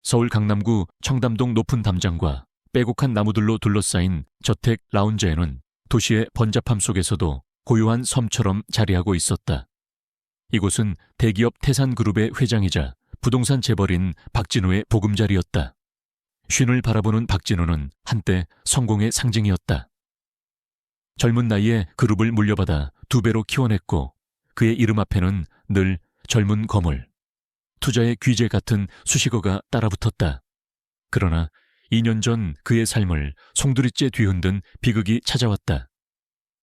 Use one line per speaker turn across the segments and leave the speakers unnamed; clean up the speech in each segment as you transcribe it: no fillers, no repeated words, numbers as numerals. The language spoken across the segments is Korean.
서울 강남구 청담동 높은 담장과 빼곡한 나무들로 둘러싸인 저택 라운지에는 도시의 번잡함 속에서도 고요한 섬처럼 자리하고 있었다. 이곳은 대기업 태산그룹의 회장이자 부동산 재벌인 박진우의 보금자리였다. 쉰을 바라보는 박진우는 한때 성공의 상징이었다. 젊은 나이에 그룹을 물려받아 2배로 키워냈고 그의 이름 앞에는 늘 젊은 거물, 투자의 귀재 같은 수식어가 따라붙었다. 그러나 2년 전 그의 삶을 송두리째 뒤흔든 비극이 찾아왔다.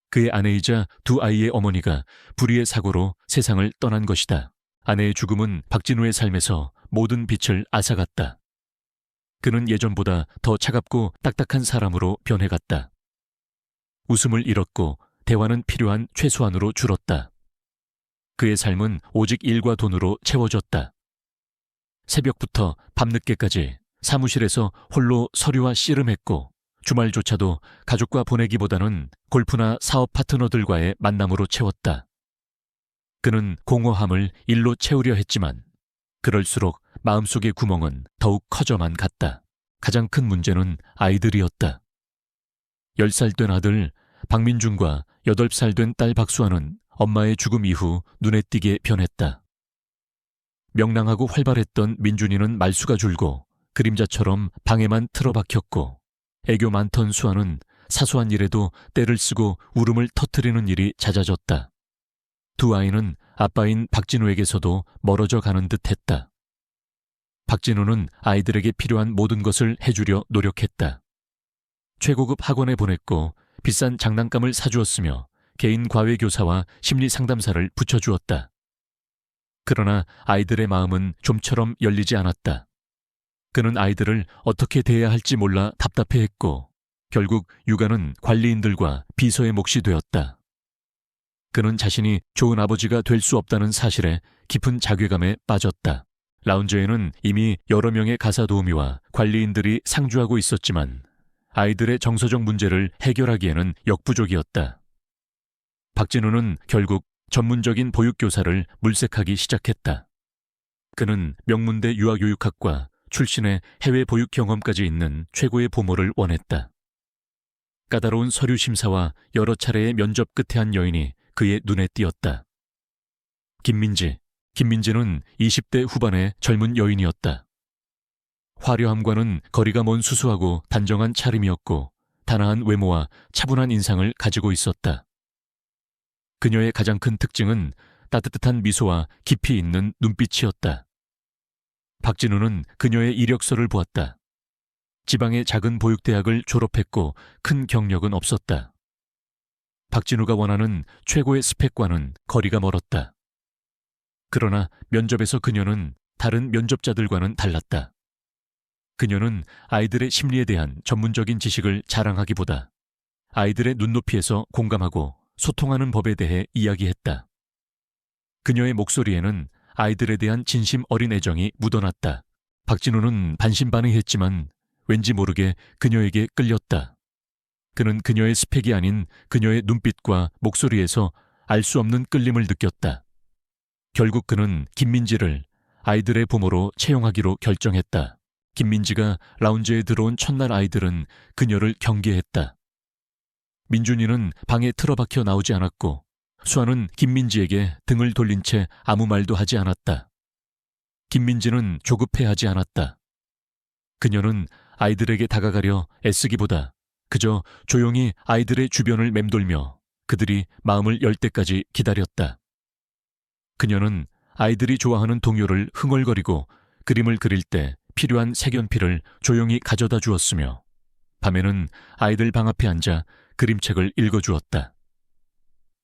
그의 아내이자 2 아이의 어머니가 불의의 사고로 세상을 떠난 것이다. 아내의 죽음은 박진우의 삶에서 모든 빛을 앗아갔다. 그는 예전보다 더 차갑고 딱딱한 사람으로 변해갔다. 웃음을 잃었고 대화는 필요한 최소한으로 줄었다. 그의 삶은 오직 일과 돈으로 채워졌다. 새벽부터 밤늦게까지 사무실에서 홀로 서류와 씨름했고 주말조차도 가족과 보내기보다는 골프나 사업 파트너들과의 만남으로 채웠다. 그는 공허함을 일로 채우려 했지만 그럴수록 마음속의 구멍은 더욱 커져만 갔다. 가장 큰 문제는 아이들이었다. 10살 된 아들 박민준과 8살 된 딸 박수아는 엄마의 죽음 이후 눈에 띄게 변했다. 명랑하고 활발했던 민준이는 말수가 줄고 그림자처럼 방에만 틀어박혔고 애교 많던 수아는 사소한 일에도 떼를 쓰고 울음을 터뜨리는 일이 잦아졌다. 2 아이는 아빠인 박진우에게서도 멀어져 가는 듯 했다. 박진우는 아이들에게 필요한 모든 것을 해주려 노력했다. 최고급 학원에 보냈고 비싼 장난감을 사주었으며 개인 과외교사와 심리상담사를 붙여주었다. 그러나 아이들의 마음은 좀처럼 열리지 않았다. 그는 아이들을 어떻게 대해야 할지 몰라 답답해했고 결국 육아는 관리인들과 비서의 몫이 되었다. 그는 자신이 좋은 아버지가 될 수 없다는 사실에 깊은 자괴감에 빠졌다. 라운지에는 이미 여러 명의 가사 도우미와 관리인들이 상주하고 있었지만 아이들의 정서적 문제를 해결하기에는 역부족이었다. 박진우는 결국 전문적인 보육교사를 물색하기 시작했다. 그는 명문대 유아교육학과 출신의 해외 보육 경험까지 있는 최고의 보모를 원했다. 까다로운 서류 심사와 여러 차례의 면접 끝에 한 여인이 그의 눈에 띄었다. 김민지는 20대 후반의 젊은 여인이었다. 화려함과는 거리가 먼 수수하고 단정한 차림이었고 단아한 외모와 차분한 인상을 가지고 있었다. 그녀의 가장 큰 특징은 따뜻한 미소와 깊이 있는 눈빛이었다. 박진우는 그녀의 이력서를 보았다. 지방의 작은 보육대학을 졸업했고 큰 경력은 없었다. 박진우가 원하는 최고의 스펙과는 거리가 멀었다. 그러나 면접에서 그녀는 다른 면접자들과는 달랐다. 그녀는 아이들의 심리에 대한 전문적인 지식을 자랑하기보다 아이들의 눈높이에서 공감하고 소통하는 법에 대해 이야기했다. 그녀의 목소리에는 아이들에 대한 진심 어린 애정이 묻어났다. 박진우는 반신반의했지만 왠지 모르게 그녀에게 끌렸다. 그는 그녀의 스펙이 아닌 그녀의 눈빛과 목소리에서 알 수 없는 끌림을 느꼈다. 결국 그는 김민지를 아이들의 부모로 채용하기로 결정했다. 김민지가 라운지에 들어온 첫날 아이들은 그녀를 경계했다. 민준이는 방에 틀어박혀 나오지 않았고 수아는 김민지에게 등을 돌린 채 아무 말도 하지 않았다. 김민지는 조급해하지 않았다. 그녀는 아이들에게 다가가려 애쓰기보다 그저 조용히 아이들의 주변을 맴돌며 그들이 마음을 열 때까지 기다렸다. 그녀는 아이들이 좋아하는 동요를 흥얼거리고 그림을 그릴 때 필요한 색연필을 조용히 가져다 주었으며 밤에는 아이들 방 앞에 앉아 그림책을 읽어주었다.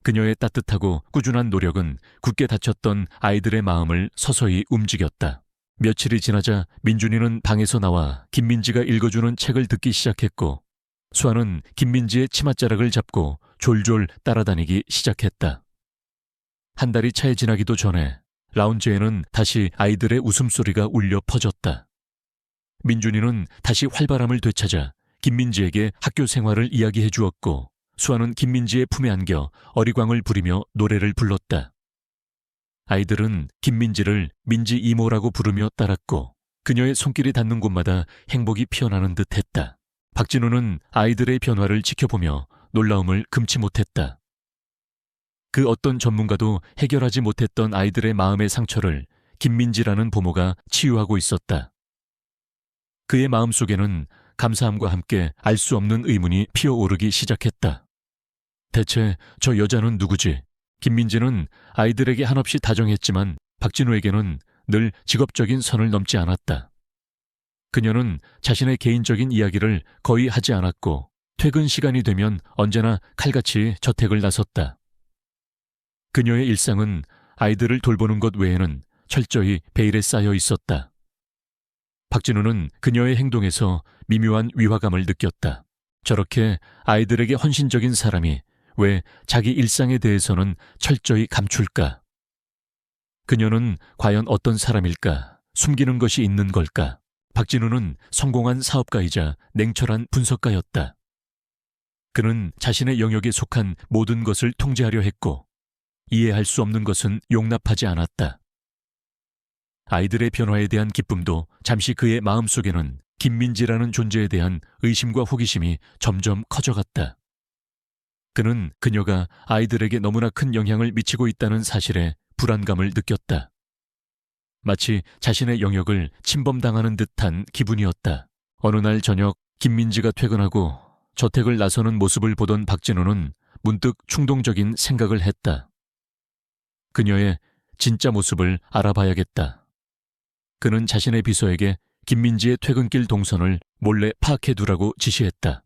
그녀의 따뜻하고 꾸준한 노력은 굳게 닫혔던 아이들의 마음을 서서히 움직였다. 며칠이 지나자 민준이는 방에서 나와 김민지가 읽어주는 책을 듣기 시작했고 수아는 김민지의 치맛자락을 잡고 졸졸 따라다니기 시작했다. 한 달이 차에 지나기도 전에 라운지에는 다시 아이들의 웃음소리가 울려 퍼졌다. 민준이는 다시 활발함을 되찾아 김민지에게 학교 생활을 이야기해 주었고 수아는 김민지의 품에 안겨 어리광을 부리며 노래를 불렀다. 아이들은 김민지를 민지 이모라고 부르며 따랐고 그녀의 손길이 닿는 곳마다 행복이 피어나는 듯 했다. 박진우는 아이들의 변화를 지켜보며 놀라움을 금치 못했다. 그 어떤 전문가도 해결하지 못했던 아이들의 마음의 상처를 김민지라는 부모가 치유하고 있었다. 그의 마음속에는 감사함과 함께 알 수 없는 의문이 피어오르기 시작했다. 대체 저 여자는 누구지? 김민지는 아이들에게 한없이 다정했지만 박진우에게는 늘 직업적인 선을 넘지 않았다. 그녀는 자신의 개인적인 이야기를 거의 하지 않았고 퇴근 시간이 되면 언제나 칼같이 저택을 나섰다. 그녀의 일상은 아이들을 돌보는 것 외에는 철저히 베일에 쌓여 있었다. 박진우는 그녀의 행동에서 미묘한 위화감을 느꼈다. 저렇게 아이들에게 헌신적인 사람이 왜 자기 일상에 대해서는 철저히 감출까? 그녀는 과연 어떤 사람일까? 숨기는 것이 있는 걸까? 박진우는 성공한 사업가이자 냉철한 분석가였다. 그는 자신의 영역에 속한 모든 것을 통제하려 했고 이해할 수 없는 것은 용납하지 않았다. 아이들의 변화에 대한 기쁨도 잠시 그의 마음속에는 김민지라는 존재에 대한 의심과 호기심이 점점 커져갔다. 그는 그녀가 아이들에게 너무나 큰 영향을 미치고 있다는 사실에 불안감을 느꼈다. 마치 자신의 영역을 침범당하는 듯한 기분이었다. 어느 날 저녁 김민지가 퇴근하고 저택을 나서는 모습을 보던 박진우는 문득 충동적인 생각을 했다. 그녀의 진짜 모습을 알아봐야겠다. 그는 자신의 비서에게 김민지의 퇴근길 동선을 몰래 파악해두라고 지시했다.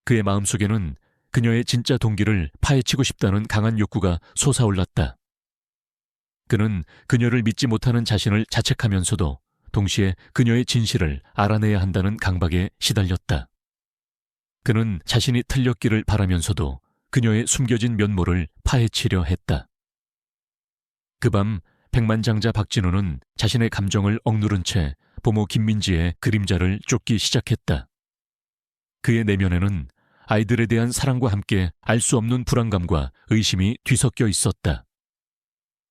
그의 마음속에는 그녀의 진짜 동기를 파헤치고 싶다는 강한 욕구가 솟아올랐다. 그는 그녀를 믿지 못하는 자신을 자책하면서도 동시에 그녀의 진실을 알아내야 한다는 강박에 시달렸다. 그는 자신이 틀렸기를 바라면서도 그녀의 숨겨진 면모를 파헤치려 했다. 그 밤 백만장자 박진우는 자신의 감정을 억누른 채 부모 김민지의 그림자를 쫓기 시작했다. 그의 내면에는 아이들에 대한 사랑과 함께 알 수 없는 불안감과 의심이 뒤섞여 있었다.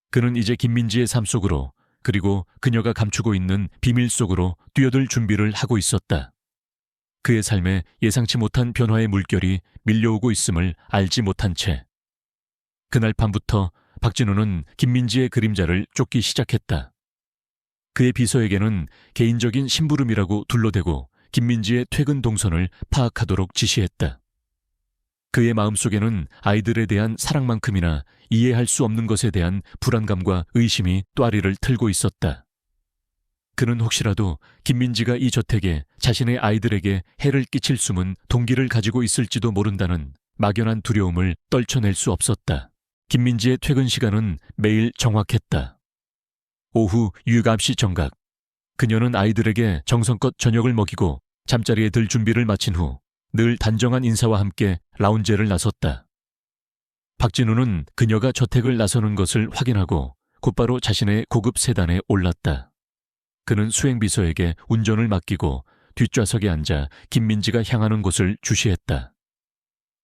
그는 이제 김민지의 삶 속으로 그리고 그녀가 감추고 있는 비밀 속으로 뛰어들 준비를 하고 있었다. 그의 삶에 예상치 못한 변화의 물결이 밀려오고 있음을 알지 못한 채 그날 밤부터 박진우는 김민지의 그림자를 쫓기 시작했다. 그의 비서에게는 개인적인 심부름이라고 둘러대고 김민지의 퇴근 동선을 파악하도록 지시했다. 그의 마음속에는 아이들에 대한 사랑만큼이나 이해할 수 없는 것에 대한 불안감과 의심이 또아리를 틀고 있었다. 그는 혹시라도 김민지가 이 저택에 자신의 아이들에게 해를 끼칠 숨은 동기를 가지고 있을지도 모른다는 막연한 두려움을 떨쳐낼 수 없었다. 김민지의 퇴근 시간은 매일 정확했다. 오후 유감시 정각. 그녀는 아이들에게 정성껏 저녁을 먹이고 잠자리에 들 준비를 마친 후 늘 단정한 인사와 함께 라운지를 나섰다. 박진우는 그녀가 저택을 나서는 것을 확인하고 곧바로 자신의 고급 세단에 올랐다. 그는 수행비서에게 운전을 맡기고 뒷좌석에 앉아 김민지가 향하는 곳을 주시했다.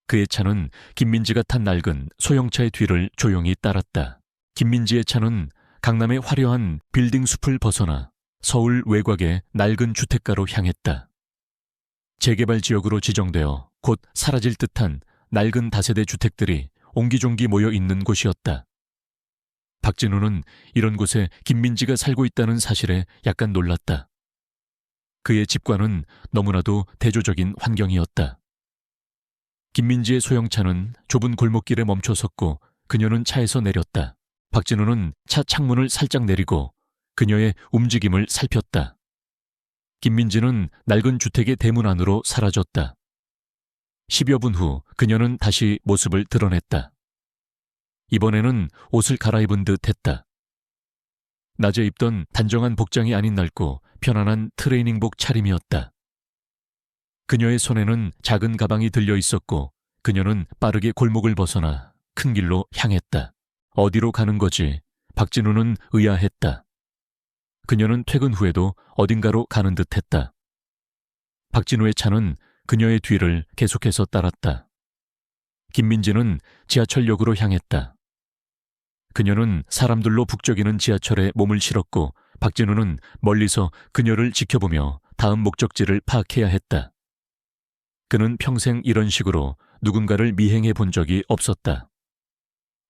그의 차는 김민지가 탄 낡은 소형차의 뒤를 조용히 따랐다. 김민지의 차는 강남의 화려한 빌딩 숲을 벗어나 서울 외곽의 낡은 주택가로 향했다. 재개발 지역으로 지정되어 곧 사라질 듯한 낡은 다세대 주택들이 옹기종기 모여 있는 곳이었다. 박진우는 이런 곳에 김민지가 살고 있다는 사실에 약간 놀랐다. 그의 집과는 너무나도 대조적인 환경이었다. 김민지의 소형차는 좁은 골목길에 멈춰 섰고 그녀는 차에서 내렸다. 박진우는 차 창문을 살짝 내리고 그녀의 움직임을 살폈다. 김민지는 낡은 주택의 대문 안으로 사라졌다. 10여 분 후 그녀는 다시 모습을 드러냈다. 이번에는 옷을 갈아입은 듯 했다. 낮에 입던 단정한 복장이 아닌 낡고 편안한 트레이닝복 차림이었다. 그녀의 손에는 작은 가방이 들려 있었고 그녀는 빠르게 골목을 벗어나 큰 길로 향했다. 어디로 가는 거지? 박진우는 의아했다. 그녀는 퇴근 후에도 어딘가로 가는 듯했다. 박진우의 차는 그녀의 뒤를 계속해서 따랐다. 김민지는 지하철역으로 향했다. 그녀는 사람들로 북적이는 지하철에 몸을 실었고 박진우는 멀리서 그녀를 지켜보며 다음 목적지를 파악해야 했다. 그는 평생 이런 식으로 누군가를 미행해 본 적이 없었다.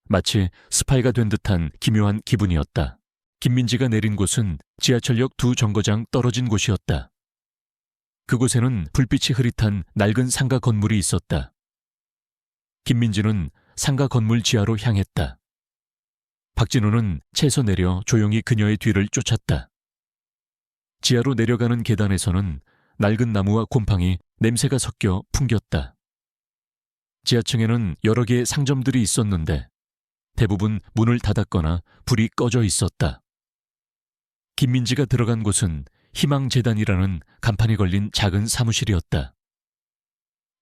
마치 스파이가 된 듯한 기묘한 기분이었다. 김민지가 내린 곳은 지하철역 2정거장 떨어진 곳이었다. 그곳에는 불빛이 흐릿한 낡은 상가 건물이 있었다. 김민지는 상가 건물 지하로 향했다. 박진우는 차에서 내려 조용히 그녀의 뒤를 쫓았다. 지하로 내려가는 계단에서는 낡은 나무와 곰팡이, 냄새가 섞여 풍겼다. 지하층에는 여러 개의 상점들이 있었는데 대부분 문을 닫았거나 불이 꺼져 있었다. 김민지가 들어간 곳은 희망재단이라는 간판이 걸린 작은 사무실이었다.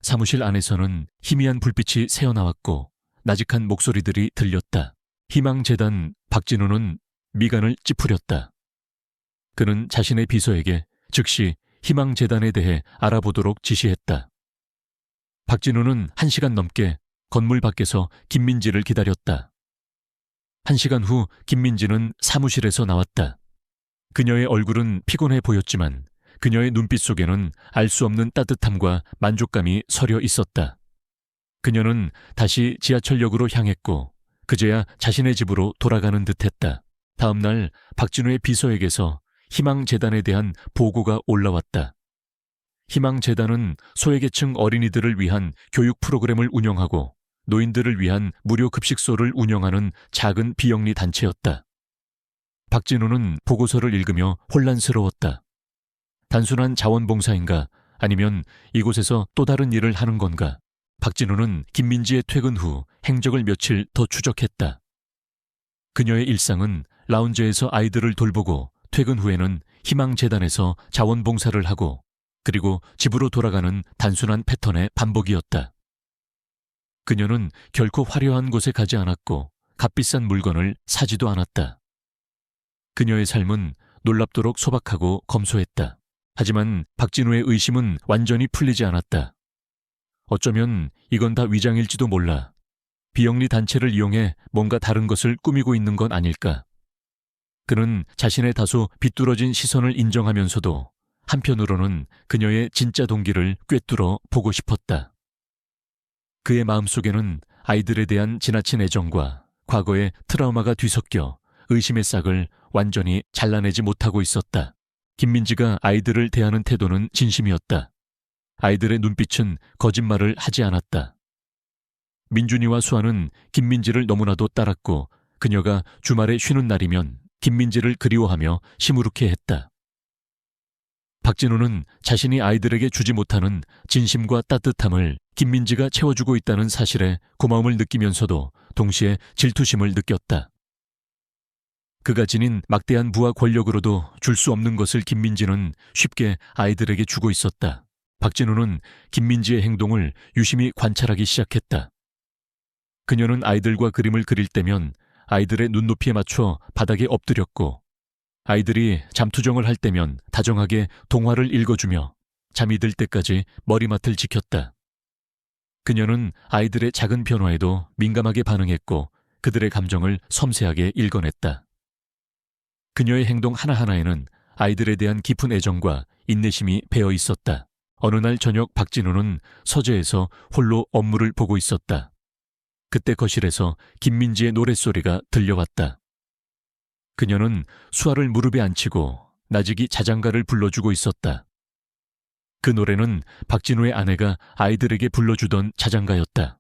사무실 안에서는 희미한 불빛이 새어나왔고 나직한 목소리들이 들렸다. 희망재단. 박진우는 미간을 찌푸렸다. 그는 자신의 비서에게 즉시 희망재단에 대해 알아보도록 지시했다. 박진우는 1시간 넘게 건물 밖에서 김민지를 기다렸다. 1시간 후 김민지는 사무실에서 나왔다. 그녀의 얼굴은 피곤해 보였지만 그녀의 눈빛 속에는 알 수 없는 따뜻함과 만족감이 서려 있었다. 그녀는 다시 지하철역으로 향했고 그제야 자신의 집으로 돌아가는 듯했다. 다음 날 박진우의 비서에게서 희망재단에 대한 보고가 올라왔다. 희망재단은 소외계층 어린이들을 위한 교육 프로그램을 운영하고 노인들을 위한 무료 급식소를 운영하는 작은 비영리 단체였다. 박진우는 보고서를 읽으며 혼란스러웠다. 단순한 자원봉사인가 아니면 이곳에서 또 다른 일을 하는 건가? 박진우는 김민지의 퇴근 후 행적을 며칠 더 추적했다. 그녀의 일상은 라운지에서 아이들을 돌보고 퇴근 후에는 희망재단에서 자원봉사를 하고 그리고 집으로 돌아가는 단순한 패턴의 반복이었다. 그녀는 결코 화려한 곳에 가지 않았고 값비싼 물건을 사지도 않았다. 그녀의 삶은 놀랍도록 소박하고 검소했다. 하지만 박진우의 의심은 완전히 풀리지 않았다. 어쩌면 이건 다 위장일지도 몰라. 비영리 단체를 이용해 뭔가 다른 것을 꾸미고 있는 건 아닐까. 그는 자신의 다소 비뚤어진 시선을 인정하면서도 한편으로는 그녀의 진짜 동기를 꿰뚫어 보고 싶었다. 그의 마음속에는 아이들에 대한 지나친 애정과 과거의 트라우마가 뒤섞여 의심의 싹을 완전히 잘라내지 못하고 있었다. 김민지가 아이들을 대하는 태도는 진심이었다. 아이들의 눈빛은 거짓말을 하지 않았다. 민준이와 수아는 김민지를 너무나도 따랐고 그녀가 주말에 쉬는 날이면 김민지를 그리워하며 시무룩해했다. 박진우는 자신이 아이들에게 주지 못하는 진심과 따뜻함을 김민지가 채워주고 있다는 사실에 고마움을 느끼면서도 동시에 질투심을 느꼈다. 그가 지닌 막대한 부와 권력으로도 줄 수 없는 것을 김민지는 쉽게 아이들에게 주고 있었다. 박진우는 김민지의 행동을 유심히 관찰하기 시작했다. 그녀는 아이들과 그림을 그릴 때면 아이들의 눈높이에 맞춰 바닥에 엎드렸고 아이들이 잠투정을 할 때면 다정하게 동화를 읽어주며 잠이 들 때까지 머리맡을 지켰다. 그녀는 아이들의 작은 변화에도 민감하게 반응했고 그들의 감정을 섬세하게 읽어냈다. 그녀의 행동 하나하나에는 아이들에 대한 깊은 애정과 인내심이 배어 있었다. 어느 날 저녁 박진우는 서재에서 홀로 업무를 보고 있었다. 그때 거실에서 김민지의 노랫소리가 들려왔다. 그녀는 수아를 무릎에 앉히고 나직이 자장가를 불러주고 있었다. 그 노래는 박진우의 아내가 아이들에게 불러주던 자장가였다.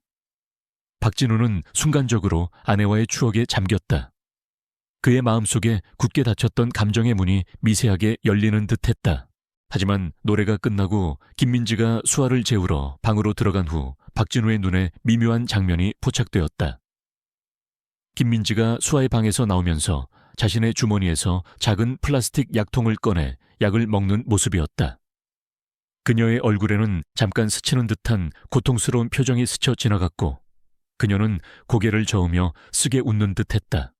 박진우는 순간적으로 아내와의 추억에 잠겼다. 그의 마음속에 굳게 닫혔던 감정의 문이 미세하게 열리는 듯했다. 하지만 노래가 끝나고 김민지가 수아를 재우러 방으로 들어간 후 박진우의 눈에 미묘한 장면이 포착되었다. 김민지가 수아의 방에서 나오면서 자신의 주머니에서 작은 플라스틱 약통을 꺼내 약을 먹는 모습이었다. 그녀의 얼굴에는 잠깐 스치는 듯한 고통스러운 표정이 스쳐 지나갔고 그녀는 고개를 저으며 쓰게 웃는 듯했다.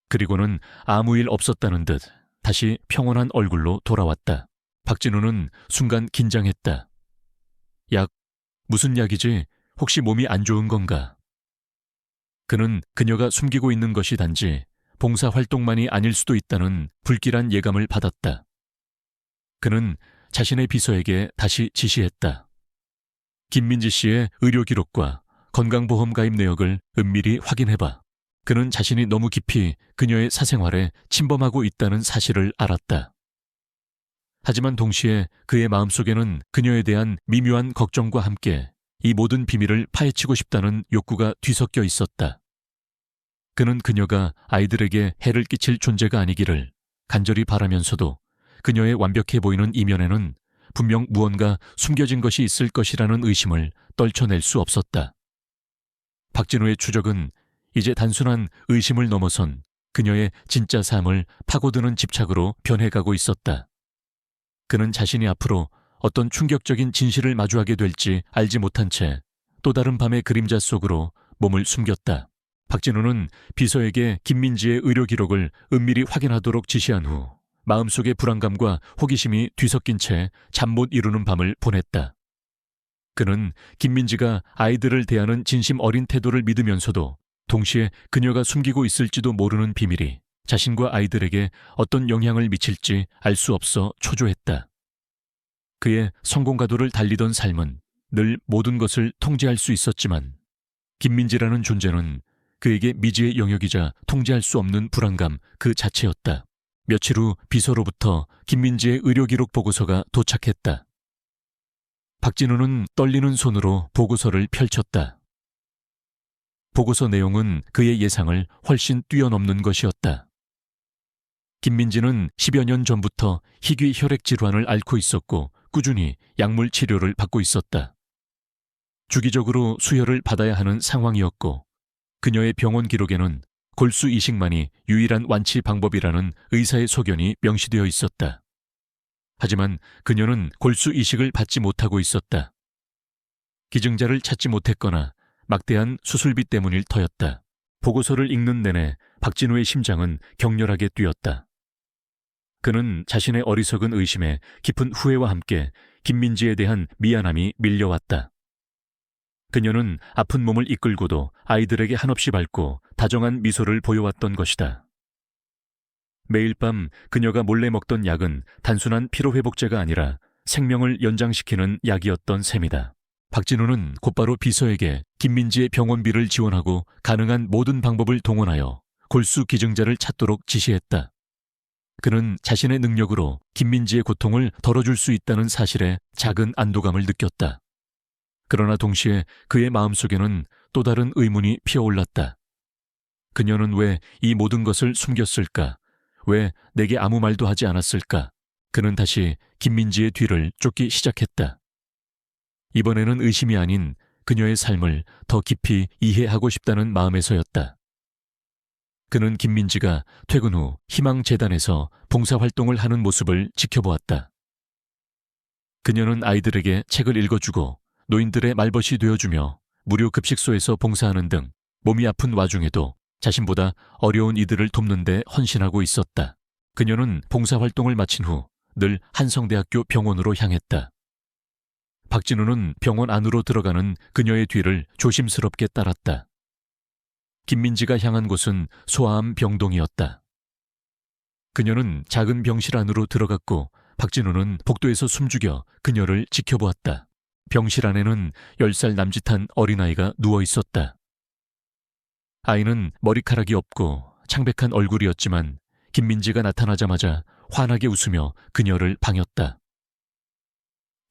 그리고는 아무 일 없었다는 듯 다시 평온한 얼굴로 돌아왔다. 박진우는 순간 긴장했다. 약, 무슨 약이지? 혹시 몸이 안 좋은 건가? 그는 그녀가 숨기고 있는 것이 단지 봉사활동만이 아닐 수도 있다는 불길한 예감을 받았다. 그는 자신의 비서에게 다시 지시했다. 김민지 씨의 의료 기록과 건강보험 가입 내역을 은밀히 확인해봐. 그는 자신이 너무 깊이 그녀의 사생활에 침범하고 있다는 사실을 알았다. 하지만 동시에 그의 마음속에는 그녀에 대한 미묘한 걱정과 함께 이 모든 비밀을 파헤치고 싶다는 욕구가 뒤섞여 있었다. 그는 그녀가 아이들에게 해를 끼칠 존재가 아니기를 간절히 바라면서도 그녀의 완벽해 보이는 이면에는 분명 무언가 숨겨진 것이 있을 것이라는 의심을 떨쳐낼 수 없었다. 박진우의 추적은 이제 단순한 의심을 넘어선 그녀의 진짜 삶을 파고드는 집착으로 변해가고 있었다. 그는 자신이 앞으로 어떤 충격적인 진실을 마주하게 될지 알지 못한 채 또 다른 밤의 그림자 속으로 몸을 숨겼다. 박진우는 비서에게 김민지의 의료 기록을 은밀히 확인하도록 지시한 후 마음속의 불안감과 호기심이 뒤섞인 채 잠 못 이루는 밤을 보냈다. 그는 김민지가 아이들을 대하는 진심 어린 태도를 믿으면서도 동시에 그녀가 숨기고 있을지도 모르는 비밀이 자신과 아이들에게 어떤 영향을 미칠지 알 수 없어 초조했다. 그의 성공가도를 달리던 삶은 늘 모든 것을 통제할 수 있었지만 김민지라는 존재는 그에게 미지의 영역이자 통제할 수 없는 불안감 그 자체였다. 며칠 후 비서로부터 김민지의 의료기록 보고서가 도착했다. 박진우는 떨리는 손으로 보고서를 펼쳤다. 보고서 내용은 그의 예상을 훨씬 뛰어넘는 것이었다. 김민지는 10여 년 전부터 희귀 혈액 질환을 앓고 있었고 꾸준히 약물 치료를 받고 있었다. 주기적으로 수혈을 받아야 하는 상황이었고 그녀의 병원 기록에는 골수 이식만이 유일한 완치 방법이라는 의사의 소견이 명시되어 있었다. 하지만 그녀는 골수 이식을 받지 못하고 있었다. 기증자를 찾지 못했거나 막대한 수술비 때문일 터였다. 보고서를 읽는 내내 박진우의 심장은 격렬하게 뛰었다. 그는 자신의 어리석은 의심에 깊은 후회와 함께 김민지에 대한 미안함이 밀려왔다. 그녀는 아픈 몸을 이끌고도 아이들에게 한없이 밝고 다정한 미소를 보여왔던 것이다. 매일 밤 그녀가 몰래 먹던 약은 단순한 피로회복제가 아니라 생명을 연장시키는 약이었던 셈이다. 박진우는 곧바로 비서에게 김민지의 병원비를 지원하고 가능한 모든 방법을 동원하여 골수 기증자를 찾도록 지시했다. 그는 자신의 능력으로 김민지의 고통을 덜어줄 수 있다는 사실에 작은 안도감을 느꼈다. 그러나 동시에 그의 마음속에는 또 다른 의문이 피어올랐다. 그녀는 왜 이 모든 것을 숨겼을까? 왜 내게 아무 말도 하지 않았을까? 그는 다시 김민지의 뒤를 쫓기 시작했다. 이번에는 의심이 아닌 그녀의 삶을 더 깊이 이해하고 싶다는 마음에서였다. 그는 김민지가 퇴근 후 희망재단에서 봉사활동을 하는 모습을 지켜보았다. 그녀는 아이들에게 책을 읽어주고 노인들의 말벗이 되어주며 무료 급식소에서 봉사하는 등 몸이 아픈 와중에도 자신보다 어려운 이들을 돕는 데 헌신하고 있었다. 그녀는 봉사활동을 마친 후 늘 한성대학교 병원으로 향했다. 박진우는 병원 안으로 들어가는 그녀의 뒤를 조심스럽게 따랐다. 김민지가 향한 곳은 소아암 병동이었다. 그녀는 작은 병실 안으로 들어갔고 박진우는 복도에서 숨죽여 그녀를 지켜보았다. 병실 안에는 10살 남짓한 어린아이가 누워 있었다. 아이는 머리카락이 없고 창백한 얼굴이었지만 김민지가 나타나자마자 환하게 웃으며 그녀를 반겼다.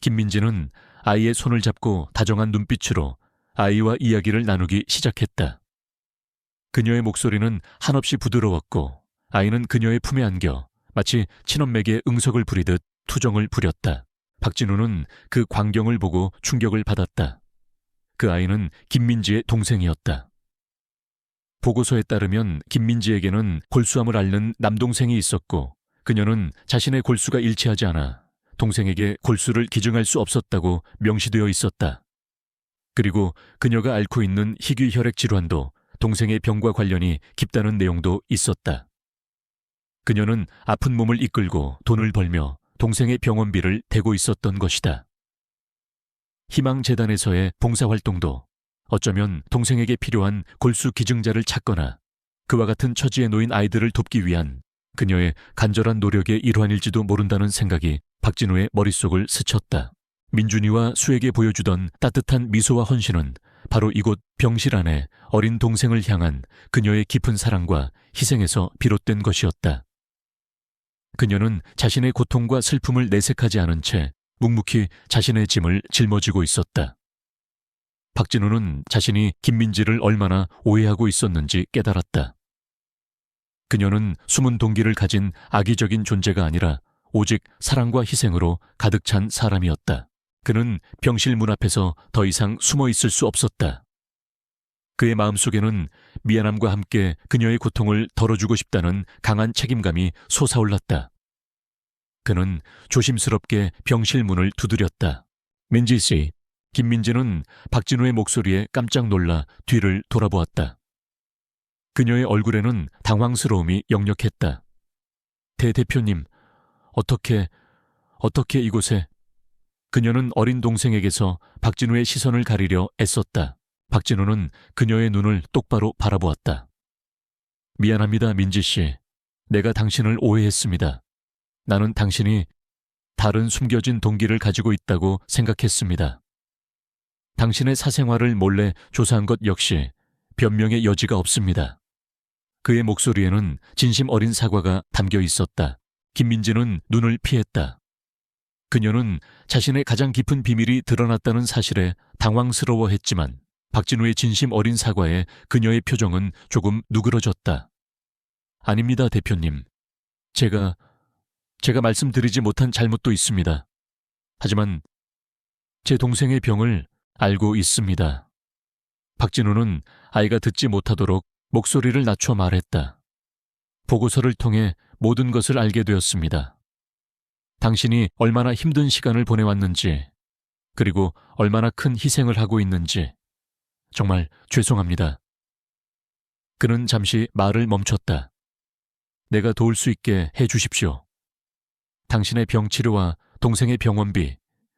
김민지는 아이의 손을 잡고 다정한 눈빛으로 아이와 이야기를 나누기 시작했다. 그녀의 목소리는 한없이 부드러웠고 아이는 그녀의 품에 안겨 마치 친엄맥에 응석을 부리듯 투정을 부렸다. 박진우는 그 광경을 보고 충격을 받았다. 그 아이는 김민지의 동생이었다. 보고서에 따르면 김민지에게는 골수암을 앓는 남동생이 있었고 그녀는 자신의 골수가 일치하지 않아 동생에게 골수를 기증할 수 없었다고 명시되어 있었다. 그리고 그녀가 앓고 있는 희귀 혈액 질환도 동생의 병과 관련이 깊다는 내용도 있었다. 그녀는 아픈 몸을 이끌고 돈을 벌며 동생의 병원비를 대고 있었던 것이다. 희망재단에서의 봉사활동도 어쩌면 동생에게 필요한 골수 기증자를 찾거나 그와 같은 처지에 놓인 아이들을 돕기 위한 그녀의 간절한 노력의 일환일지도 모른다는 생각이 박진우의 머릿속을 스쳤다. 민준이와 수에게 보여주던 따뜻한 미소와 헌신은 바로 이곳 병실 안에 어린 동생을 향한 그녀의 깊은 사랑과 희생에서 비롯된 것이었다. 그녀는 자신의 고통과 슬픔을 내색하지 않은 채 묵묵히 자신의 짐을 짊어지고 있었다. 박진우는 자신이 김민지를 얼마나 오해하고 있었는지 깨달았다. 그녀는 숨은 동기를 가진 악의적인 존재가 아니라 오직 사랑과 희생으로 가득 찬 사람이었다. 그는 병실 문 앞에서 더 이상 숨어 있을 수 없었다. 그의 마음속에는 미안함과 함께 그녀의 고통을 덜어주고 싶다는 강한 책임감이 솟아올랐다. 그는 조심스럽게 병실 문을 두드렸다. 민지 씨. 김민지는 박진우의 목소리에 깜짝 놀라 뒤를 돌아보았다. 그녀의 얼굴에는 당황스러움이 역력했다. 대표님, 어떻게 이곳에... 그녀는 어린 동생에게서 박진우의 시선을 가리려 애썼다. 박진우는 그녀의 눈을 똑바로 바라보았다. 미안합니다, 민지 씨. 내가 당신을 오해했습니다. 나는 당신이 다른 숨겨진 동기를 가지고 있다고 생각했습니다. 당신의 사생활을 몰래 조사한 것 역시 변명의 여지가 없습니다. 그의 목소리에는 진심 어린 사과가 담겨 있었다. 김민지는 눈을 피했다. 그녀는 자신의 가장 깊은 비밀이 드러났다는 사실에 당황스러워했지만 박진우의 진심 어린 사과에 그녀의 표정은 조금 누그러졌다. 아닙니다, 대표님. 제가 말씀드리지 못한 잘못도 있습니다. 하지만 제 동생의 병을 알고 있습니다. 박진우는 아이가 듣지 못하도록 목소리를 낮춰 말했다. 보고서를 통해 모든 것을 알게 되었습니다. 당신이 얼마나 힘든 시간을 보내왔는지, 그리고 얼마나 큰 희생을 하고 있는지 정말 죄송합니다. 그는 잠시 말을 멈췄다. 내가 도울 수 있게 해 주십시오. 당신의 병 치료와 동생의 병원비,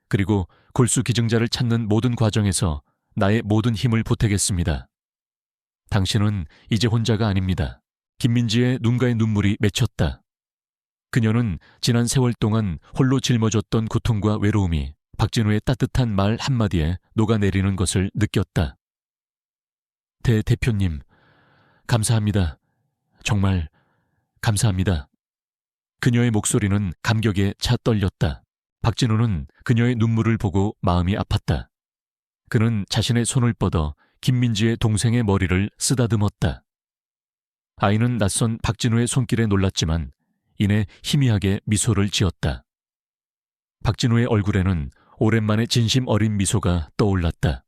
그리고 골수 기증자를 찾는 모든 과정에서 나의 모든 힘을 보태겠습니다. 당신은 이제 혼자가 아닙니다. 김민지의 눈가에 눈물이 맺혔다. 그녀는 지난 세월 동안 홀로 짊어졌던 고통과 외로움이 박진우의 따뜻한 말 한마디에 녹아내리는 것을 느꼈다. 대표님, 감사합니다. 정말 감사합니다. 그녀의 목소리는 감격에 차 떨렸다. 박진우는 그녀의 눈물을 보고 마음이 아팠다. 그는 자신의 손을 뻗어 김민지의 동생의 머리를 쓰다듬었다. 아이는 낯선 박진우의 손길에 놀랐지만 이내 희미하게 미소를 지었다. 박진우의 얼굴에는 오랜만에 진심 어린 미소가 떠올랐다.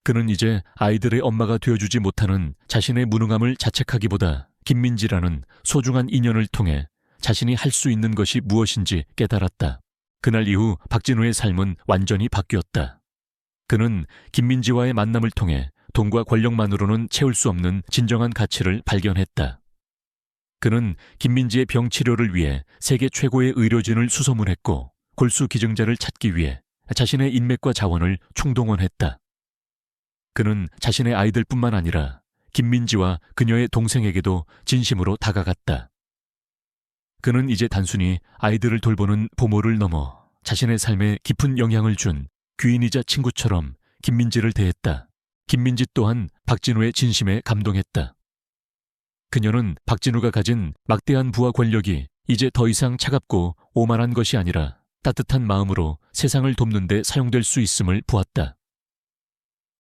그는 이제 아이들의 엄마가 되어주지 못하는 자신의 무능함을 자책하기보다 김민지라는 소중한 인연을 통해 자신이 할 수 있는 것이 무엇인지 깨달았다. 그날 이후 박진우의 삶은 완전히 바뀌었다. 그는 김민지와의 만남을 통해 돈과 권력만으로는 채울 수 없는 진정한 가치를 발견했다. 그는 김민지의 병 치료를 위해 세계 최고의 의료진을 수소문했고 골수 기증자를 찾기 위해 자신의 인맥과 자원을 총동원했다. 그는 자신의 아이들뿐만 아니라 김민지와 그녀의 동생에게도 진심으로 다가갔다. 그는 이제 단순히 아이들을 돌보는 부모를 넘어 자신의 삶에 깊은 영향을 준 귀인이자 친구처럼 김민지를 대했다. 김민지 또한 박진우의 진심에 감동했다. 그녀는 박진우가 가진 막대한 부와 권력이 이제 더 이상 차갑고 오만한 것이 아니라 따뜻한 마음으로 세상을 돕는 데 사용될 수 있음을 보았다.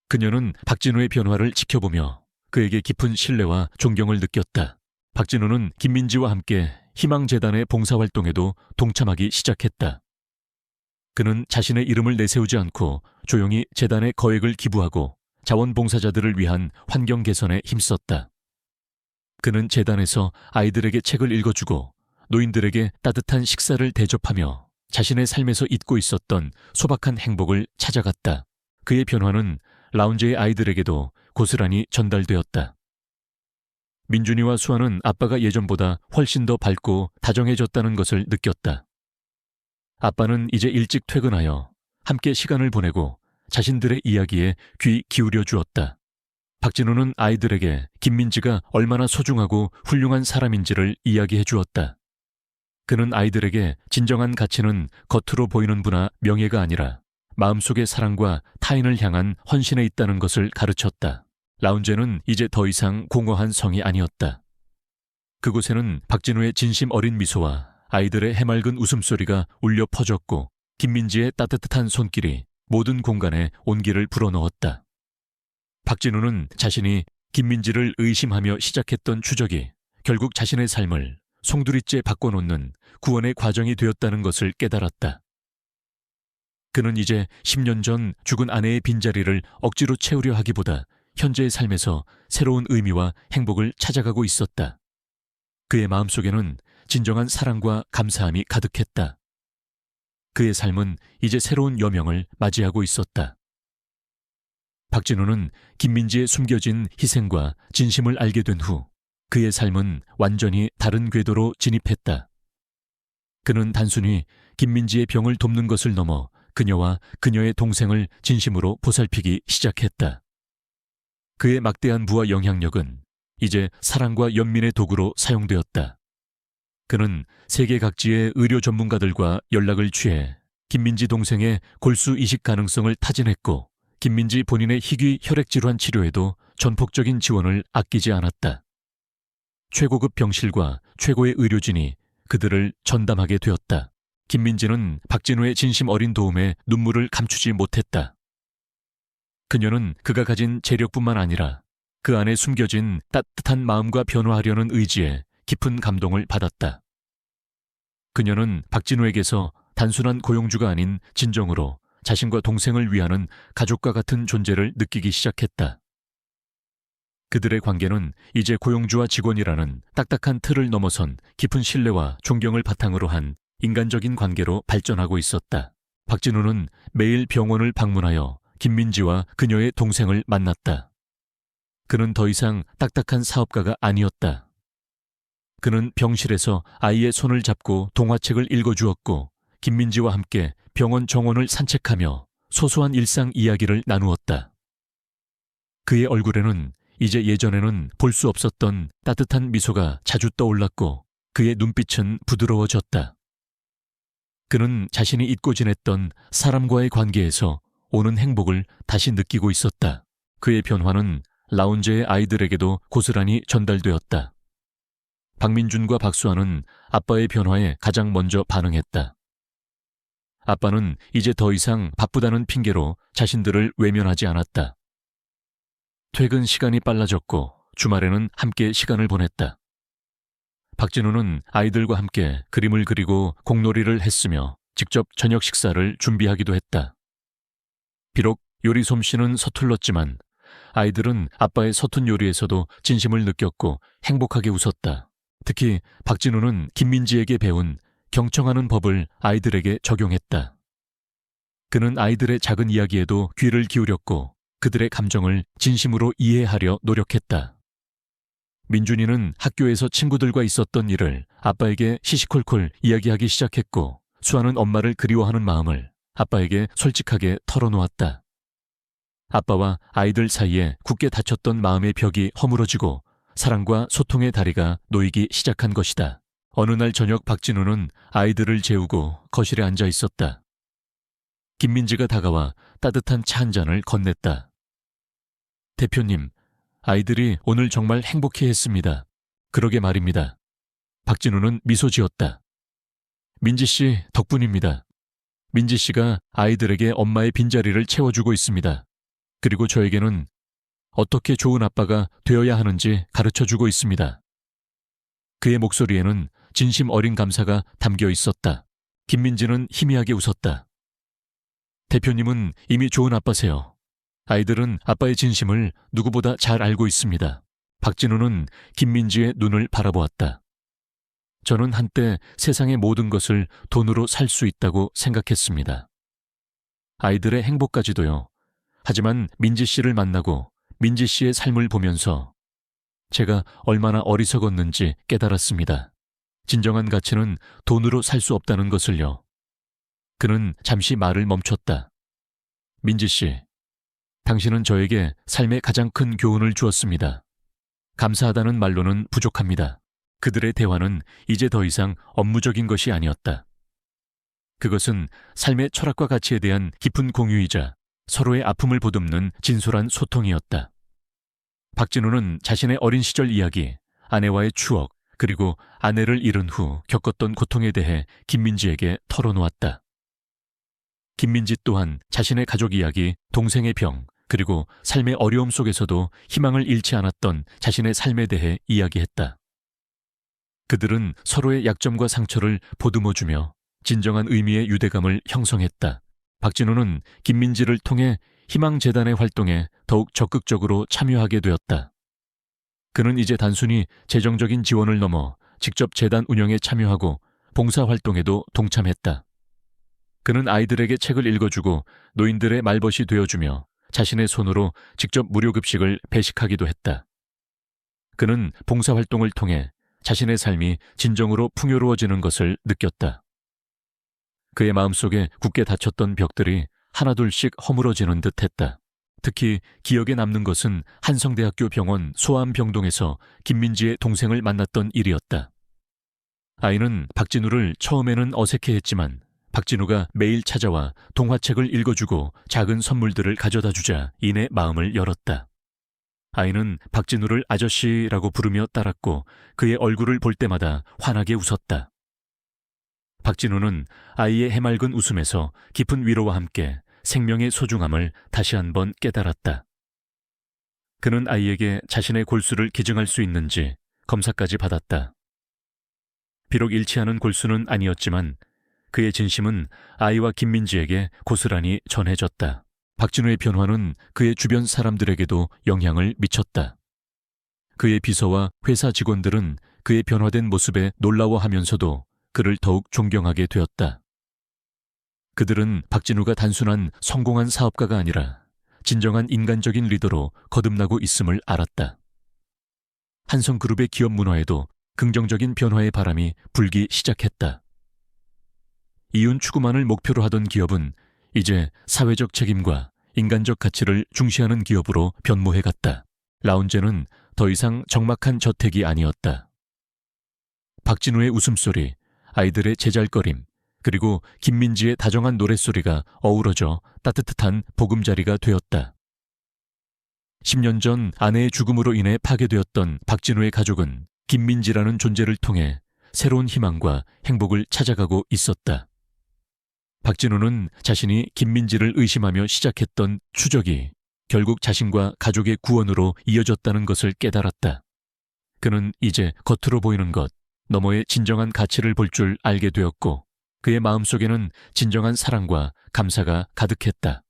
그녀는 박진우의 변화를 지켜보며 그에게 깊은 신뢰와 존경을 느꼈다. 박진우는 김민지와 함께 희망재단의 봉사활동에도 동참하기 시작했다. 그는 자신의 이름을 내세우지 않고 조용히 재단에 거액을 기부하고 자원봉사자들을 위한 환경 개선에 힘썼다. 그는 재단에서 아이들에게 책을 읽어주고 노인들에게 따뜻한 식사를 대접하며 자신의 삶에서 잊고 있었던 소박한 행복을 찾아갔다. 그의 변화는 라운지의 아이들에게도 고스란히 전달되었다. 민준이와 수아는 아빠가 예전보다 훨씬 더 밝고 다정해졌다는 것을 느꼈다. 아빠는 이제 일찍 퇴근하여 함께 시간을 보내고 자신들의 이야기에 귀 기울여 주었다. 박진우는 아이들에게 김민지가 얼마나 소중하고 훌륭한 사람인지를 이야기해 주었다. 그는 아이들에게 진정한 가치는 겉으로 보이는 부나 명예가 아니라 마음속의 사랑과 타인을 향한 헌신에 있다는 것을 가르쳤다. 라운제는 이제 더 이상 공허한 성이 아니었다. 그곳에는 박진우의 진심 어린 미소와 아이들의 해맑은 웃음소리가 울려 퍼졌고 김민지의 따뜻한 손길이 모든 공간에 온기를 불어넣었다. 박진우는 자신이 김민지를 의심하며 시작했던 추적이 결국 자신의 삶을 송두리째 바꿔놓는 구원의 과정이 되었다는 것을 깨달았다. 그는 이제 10년 전 죽은 아내의 빈자리를 억지로 채우려 하기보다 현재의 삶에서 새로운 의미와 행복을 찾아가고 있었다. 그의 마음속에는 진정한 사랑과 감사함이 가득했다. 그의 삶은 이제 새로운 여명을 맞이하고 있었다. 박진우는 김민지의 숨겨진 희생과 진심을 알게 된 후 그의 삶은 완전히 다른 궤도로 진입했다. 그는 단순히 김민지의 병을 돕는 것을 넘어 그녀와 그녀의 동생을 진심으로 보살피기 시작했다. 그의 막대한 부와 영향력은 이제 사랑과 연민의 도구로 사용되었다. 그는 세계 각지의 의료 전문가들과 연락을 취해 김민지 동생의 골수 이식 가능성을 타진했고 김민지 본인의 희귀 혈액질환 치료에도 전폭적인 지원을 아끼지 않았다. 최고급 병실과 최고의 의료진이 그들을 전담하게 되었다. 김민지는 박진우의 진심 어린 도움에 눈물을 감추지 못했다. 그녀는 그가 가진 재력뿐만 아니라 그 안에 숨겨진 따뜻한 마음과 변화하려는 의지에 깊은 감동을 받았다. 그녀는 박진우에게서 단순한 고용주가 아닌 진정으로 자신과 동생을 위하는 가족과 같은 존재를 느끼기 시작했다. 그들의 관계는 이제 고용주와 직원이라는 딱딱한 틀을 넘어선 깊은 신뢰와 존경을 바탕으로 한 인간적인 관계로 발전하고 있었다. 박진우는 매일 병원을 방문하여 김민지와 그녀의 동생을 만났다. 그는 더 이상 딱딱한 사업가가 아니었다. 그는 병실에서 아이의 손을 잡고 동화책을 읽어주었고 김민지와 함께 병원 정원을 산책하며 소소한 일상 이야기를 나누었다. 그의 얼굴에는 이제 예전에는 볼 수 없었던 따뜻한 미소가 자주 떠올랐고 그의 눈빛은 부드러워졌다. 그는 자신이 잊고 지냈던 사람과의 관계에서 오는 행복을 다시 느끼고 있었다. 그의 변화는 라운제의 아이들에게도 고스란히 전달되었다. 박민준과 박수아는 아빠의 변화에 가장 먼저 반응했다. 아빠는 이제 더 이상 바쁘다는 핑계로 자신들을 외면하지 않았다. 퇴근 시간이 빨라졌고 주말에는 함께 시간을 보냈다. 박진우는 아이들과 함께 그림을 그리고 공놀이를 했으며 직접 저녁 식사를 준비하기도 했다. 비록 요리 솜씨는 서툴렀지만 아이들은 아빠의 서툰 요리에서도 진심을 느꼈고 행복하게 웃었다. 특히 박진우는 김민지에게 배운 경청하는 법을 아이들에게 적용했다. 그는 아이들의 작은 이야기에도 귀를 기울였고 그들의 감정을 진심으로 이해하려 노력했다. 민준이는 학교에서 친구들과 있었던 일을 아빠에게 시시콜콜 이야기하기 시작했고 수아는 엄마를 그리워하는 마음을 아빠에게 솔직하게 털어놓았다. 아빠와 아이들 사이에 굳게 닫혔던 마음의 벽이 허물어지고 사랑과 소통의 다리가 놓이기 시작한 것이다. 어느 날 저녁 박진우는 아이들을 재우고 거실에 앉아 있었다. 김민지가 다가와 따뜻한 차 한 잔을 건넸다. 대표님, 아이들이 오늘 정말 행복해했습니다. 그러게 말입니다. 박진우는 미소 지었다. 민지 씨 덕분입니다. 민지 씨가 아이들에게 엄마의 빈자리를 채워주고 있습니다. 그리고 저에게는 어떻게 좋은 아빠가 되어야 하는지 가르쳐주고 있습니다. 그의 목소리에는 진심 어린 감사가 담겨 있었다. 김민지는 희미하게 웃었다. 대표님은 이미 좋은 아빠세요. 아이들은 아빠의 진심을 누구보다 잘 알고 있습니다. 박진우는 김민지의 눈을 바라보았다. 저는 한때 세상의 모든 것을 돈으로 살 수 있다고 생각했습니다. 아이들의 행복까지도요. 하지만 민지 씨를 만나고 민지 씨의 삶을 보면서 제가 얼마나 어리석었는지 깨달았습니다. 진정한 가치는 돈으로 살 수 없다는 것을요. 그는 잠시 말을 멈췄다. 민지 씨, 당신은 저에게 삶의 가장 큰 교훈을 주었습니다. 감사하다는 말로는 부족합니다. 그들의 대화는 이제 더 이상 업무적인 것이 아니었다. 그것은 삶의 철학과 가치에 대한 깊은 공유이자 서로의 아픔을 보듬는 진솔한 소통이었다. 박진우는 자신의 어린 시절 이야기, 아내와의 추억, 그리고 아내를 잃은 후 겪었던 고통에 대해 김민지에게 털어놓았다. 김민지 또한 자신의 가족 이야기, 동생의 병, 그리고 삶의 어려움 속에서도 희망을 잃지 않았던 자신의 삶에 대해 이야기했다. 그들은 서로의 약점과 상처를 보듬어주며 진정한 의미의 유대감을 형성했다. 박진우는 김민지를 통해 희망재단의 활동에 더욱 적극적으로 참여하게 되었다. 그는 이제 단순히 재정적인 지원을 넘어 직접 재단 운영에 참여하고 봉사활동에도 동참했다. 그는 아이들에게 책을 읽어주고 노인들의 말벗이 되어주며 자신의 손으로 직접 무료급식을 배식하기도 했다. 그는 봉사활동을 통해 자신의 삶이 진정으로 풍요로워지는 것을 느꼈다. 그의 마음속에 굳게 닫혔던 벽들이 하나둘씩 허물어지는 듯했다. 특히 기억에 남는 것은 한성대학교 병원 소아암병동에서 김민지의 동생을 만났던 일이었다. 아이는 박진우를 처음에는 어색해했지만 박진우가 매일 찾아와 동화책을 읽어주고 작은 선물들을 가져다 주자 이내 마음을 열었다. 아이는 박진우를 아저씨라고 부르며 따랐고 그의 얼굴을 볼 때마다 환하게 웃었다. 박진우는 아이의 해맑은 웃음에서 깊은 위로와 함께 생명의 소중함을 다시 한번 깨달았다. 그는 아이에게 자신의 골수를 기증할 수 있는지 검사까지 받았다. 비록 일치하는 골수는 아니었지만 그의 진심은 아이와 김민지에게 고스란히 전해졌다. 박진우의 변화는 그의 주변 사람들에게도 영향을 미쳤다. 그의 비서와 회사 직원들은 그의 변화된 모습에 놀라워하면서도 그를 더욱 존경하게 되었다. 그들은 박진우가 단순한 성공한 사업가가 아니라 진정한 인간적인 리더로 거듭나고 있음을 알았다. 한성그룹의 기업 문화에도 긍정적인 변화의 바람이 불기 시작했다. 이윤 추구만을 목표로 하던 기업은 이제 사회적 책임과 인간적 가치를 중시하는 기업으로 변모해갔다. 라운제는 더 이상 적막한 저택이 아니었다. 박진우의 웃음소리, 아이들의 제잘거림, 그리고 김민지의 다정한 노랫소리가 어우러져 따뜻한 보금자리가 되었다. 10년 전 아내의 죽음으로 인해 파괴되었던 박진우의 가족은 김민지라는 존재를 통해 새로운 희망과 행복을 찾아가고 있었다. 박진우는 자신이 김민지를 의심하며 시작했던 추적이 결국 자신과 가족의 구원으로 이어졌다는 것을 깨달았다. 그는 이제 겉으로 보이는 것 너머의 진정한 가치를 볼 줄 알게 되었고 그의 마음속에는 진정한 사랑과 감사가 가득했다.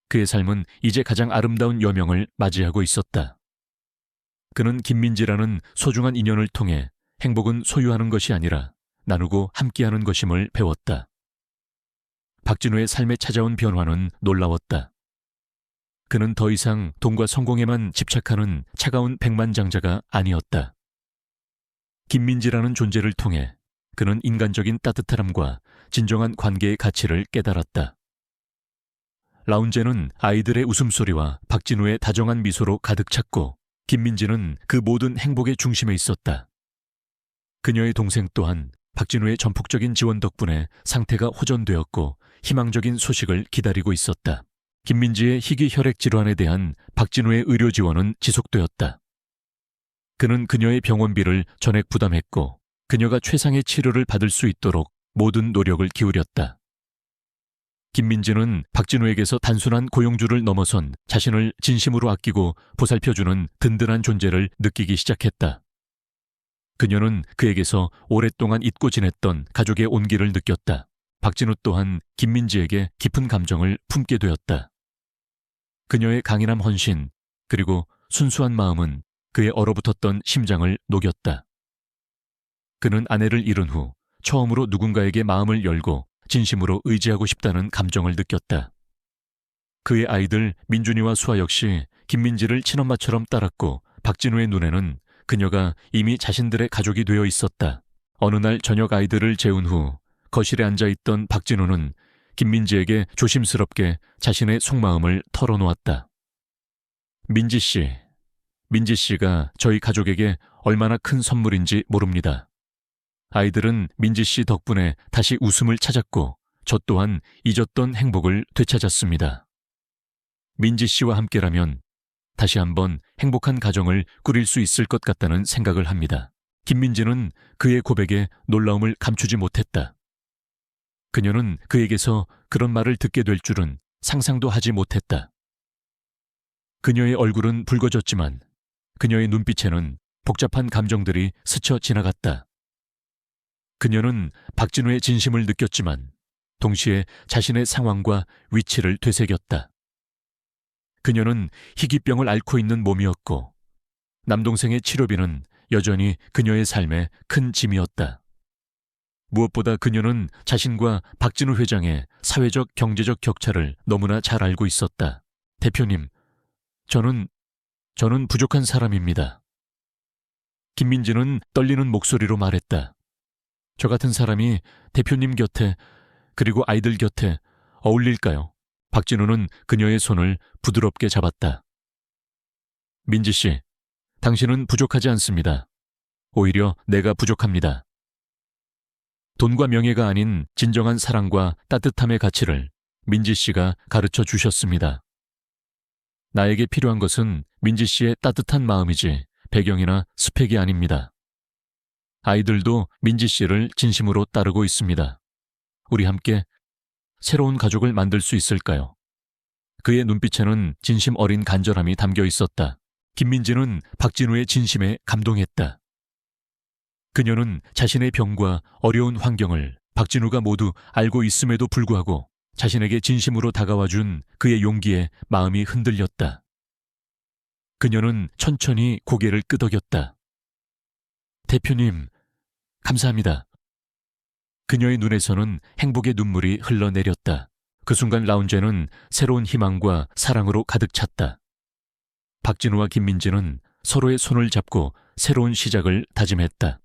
그의 삶은 이제 가장 아름다운 여명을 맞이하고 있었다. 그는 김민지라는 소중한 인연을 통해 행복은 소유하는 것이 아니라 나누고 함께하는 것임을 배웠다. 박진우의 삶에 찾아온 변화는 놀라웠다. 그는 더 이상 돈과 성공에만 집착하는 차가운 백만장자가 아니었다. 김민지라는 존재를 통해 그는 인간적인 따뜻함과 진정한 관계의 가치를 깨달았다. 라운제는 아이들의 웃음소리와 박진우의 다정한 미소로 가득 찼고 김민지는 그 모든 행복의 중심에 있었다. 그녀의 동생 또한 박진우의 전폭적인 지원 덕분에 상태가 호전되었고 희망적인 소식을 기다리고 있었다. 김민지의 희귀 혈액 질환에 대한 박진우의 의료 지원은 지속되었다. 그는 그녀의 병원비를 전액 부담했고 그녀가 최상의 치료를 받을 수 있도록 모든 노력을 기울였다. 김민지는 박진우에게서 단순한 고용주를 넘어선 자신을 진심으로 아끼고 보살펴주는 든든한 존재를 느끼기 시작했다. 그녀는 그에게서 오랫동안 잊고 지냈던 가족의 온기를 느꼈다. 박진우 또한 김민지에게 깊은 감정을 품게 되었다. 그녀의 강인함 헌신, 그리고 순수한 마음은 그의 얼어붙었던 심장을 녹였다. 그는 아내를 잃은 후 처음으로 누군가에게 마음을 열고 진심으로 의지하고 싶다는 감정을 느꼈다. 그의 아이들 민준이와 수아 역시 김민지를 친엄마처럼 따랐고 박진우의 눈에는 그녀가 이미 자신들의 가족이 되어 있었다. 어느 날 저녁 아이들을 재운 후 거실에 앉아있던 박진우는 김민지에게 조심스럽게 자신의 속마음을 털어놓았다. 민지 씨가 저희 가족에게 얼마나 큰 선물인지 모릅니다. 아이들은 민지 씨 덕분에 다시 웃음을 찾았고 저 또한 잊었던 행복을 되찾았습니다. 민지 씨와 함께라면 다시 한번 행복한 가정을 꾸릴 수 있을 것 같다는 생각을 합니다. 김민지는 그의 고백에 놀라움을 감추지 못했다. 그녀는 그에게서 그런 말을 듣게 될 줄은 상상도 하지 못했다. 그녀의 얼굴은 붉어졌지만 그녀의 눈빛에는 복잡한 감정들이 스쳐 지나갔다. 그녀는 박진우의 진심을 느꼈지만 동시에 자신의 상황과 위치를 되새겼다. 그녀는 희귀병을 앓고 있는 몸이었고 남동생의 치료비는 여전히 그녀의 삶에 큰 짐이었다. 무엇보다 그녀는 자신과 박진우 회장의 사회적 경제적 격차를 너무나 잘 알고 있었다. 대표님, 저는 부족한 사람입니다. 김민지는 떨리는 목소리로 말했다. 저 같은 사람이 대표님 곁에 그리고 아이들 곁에 어울릴까요? 박진우는 그녀의 손을 부드럽게 잡았다. 민지 씨, 당신은 부족하지 않습니다. 오히려 내가 부족합니다. 돈과 명예가 아닌 진정한 사랑과 따뜻함의 가치를 민지 씨가 가르쳐 주셨습니다. 나에게 필요한 것은 민지 씨의 따뜻한 마음이지 배경이나 스펙이 아닙니다. 아이들도 민지 씨를 진심으로 따르고 있습니다. 우리 함께 새로운 가족을 만들 수 있을까요? 그의 눈빛에는 진심 어린 간절함이 담겨 있었다. 김민지는 박진우의 진심에 감동했다. 그녀는 자신의 병과 어려운 환경을 박진우가 모두 알고 있음에도 불구하고 자신에게 진심으로 다가와 준 그의 용기에 마음이 흔들렸다. 그녀는 천천히 고개를 끄덕였다. 대표님, 감사합니다. 그녀의 눈에서는 행복의 눈물이 흘러내렸다. 그 순간 라운지는 새로운 희망과 사랑으로 가득 찼다. 박진우와 김민지는 서로의 손을 잡고 새로운 시작을 다짐했다.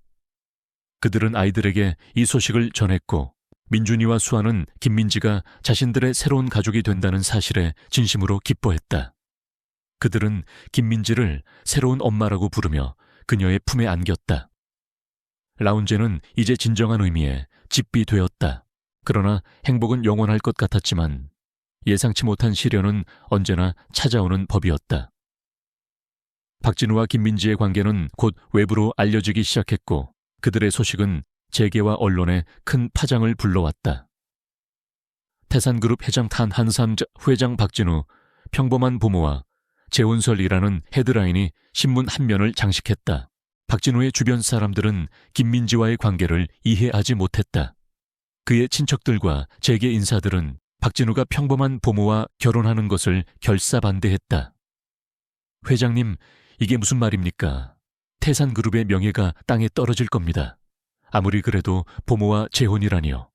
그들은 아이들에게 이 소식을 전했고 민준이와 수아는 김민지가 자신들의 새로운 가족이 된다는 사실에 진심으로 기뻐했다. 그들은 김민지를 새로운 엄마라고 부르며 그녀의 품에 안겼다. 라운지는 이제 진정한 의미의 집이 되었다. 그러나 행복은 영원할 것 같았지만 예상치 못한 시련은 언제나 찾아오는 법이었다. 박진우와 김민지의 관계는 곧 외부로 알려지기 시작했고 그들의 소식은 재계와 언론에 큰 파장을 불러왔다. 태산그룹 회장 탄한삼 회장 박진우, 평범한 부모와 재혼설이라는 헤드라인이 신문 한 면을 장식했다. 박진우의 주변 사람들은 김민지와의 관계를 이해하지 못했다. 그의 친척들과 재계 인사들은 박진우가 평범한 부모와 결혼하는 것을 결사반대했다. 회장님, 이게 무슨 말입니까? 태산그룹의 명예가 땅에 떨어질 겁니다. 아무리 그래도 부모와 재혼이라니요.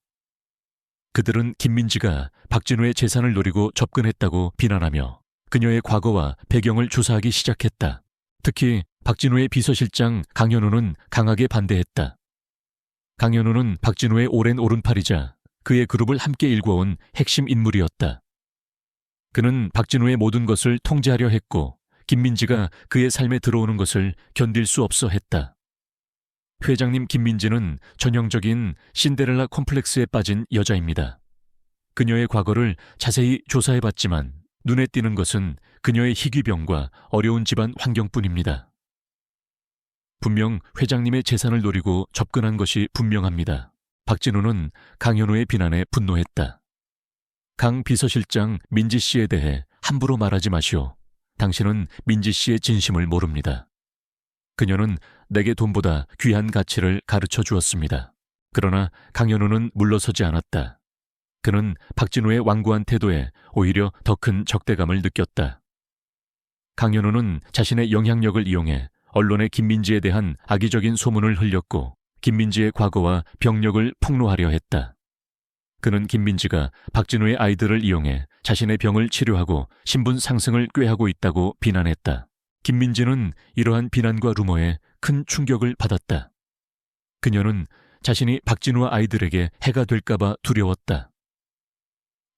그들은 김민지가 박진우의 재산을 노리고 접근했다고 비난하며 그녀의 과거와 배경을 조사하기 시작했다. 특히 박진우의 비서실장 강현우는 강하게 반대했다. 강현우는 박진우의 오랜 오른팔이자 그의 그룹을 함께 일궈온 핵심 인물이었다. 그는 박진우의 모든 것을 통제하려 했고 김민지가 그의 삶에 들어오는 것을 견딜 수 없어 했다. 회장님 김민지는 전형적인 신데렐라 콤플렉스에 빠진 여자입니다. 그녀의 과거를 자세히 조사해봤지만 눈에 띄는 것은 그녀의 희귀병과 어려운 집안 환경뿐입니다. 분명 회장님의 재산을 노리고 접근한 것이 분명합니다. 박진우는 강현우의 비난에 분노했다. 강 비서실장 민지 씨에 대해 함부로 말하지 마시오. 당신은 민지 씨의 진심을 모릅니다. 그녀는 내게 돈보다 귀한 가치를 가르쳐 주었습니다. 그러나 강현우는 물러서지 않았다. 그는 박진우의 완고한 태도에 오히려 더 큰 적대감을 느꼈다. 강현우는 자신의 영향력을 이용해 언론에 김민지에 대한 악의적인 소문을 흘렸고 김민지의 과거와 병력을 폭로하려 했다. 그는 김민지가 박진우의 아이들을 이용해 자신의 병을 치료하고 신분 상승을 꾀하고 있다고 비난했다. 김민지는 이러한 비난과 루머에 큰 충격을 받았다. 그녀는 자신이 박진우와 아이들에게 해가 될까봐 두려웠다.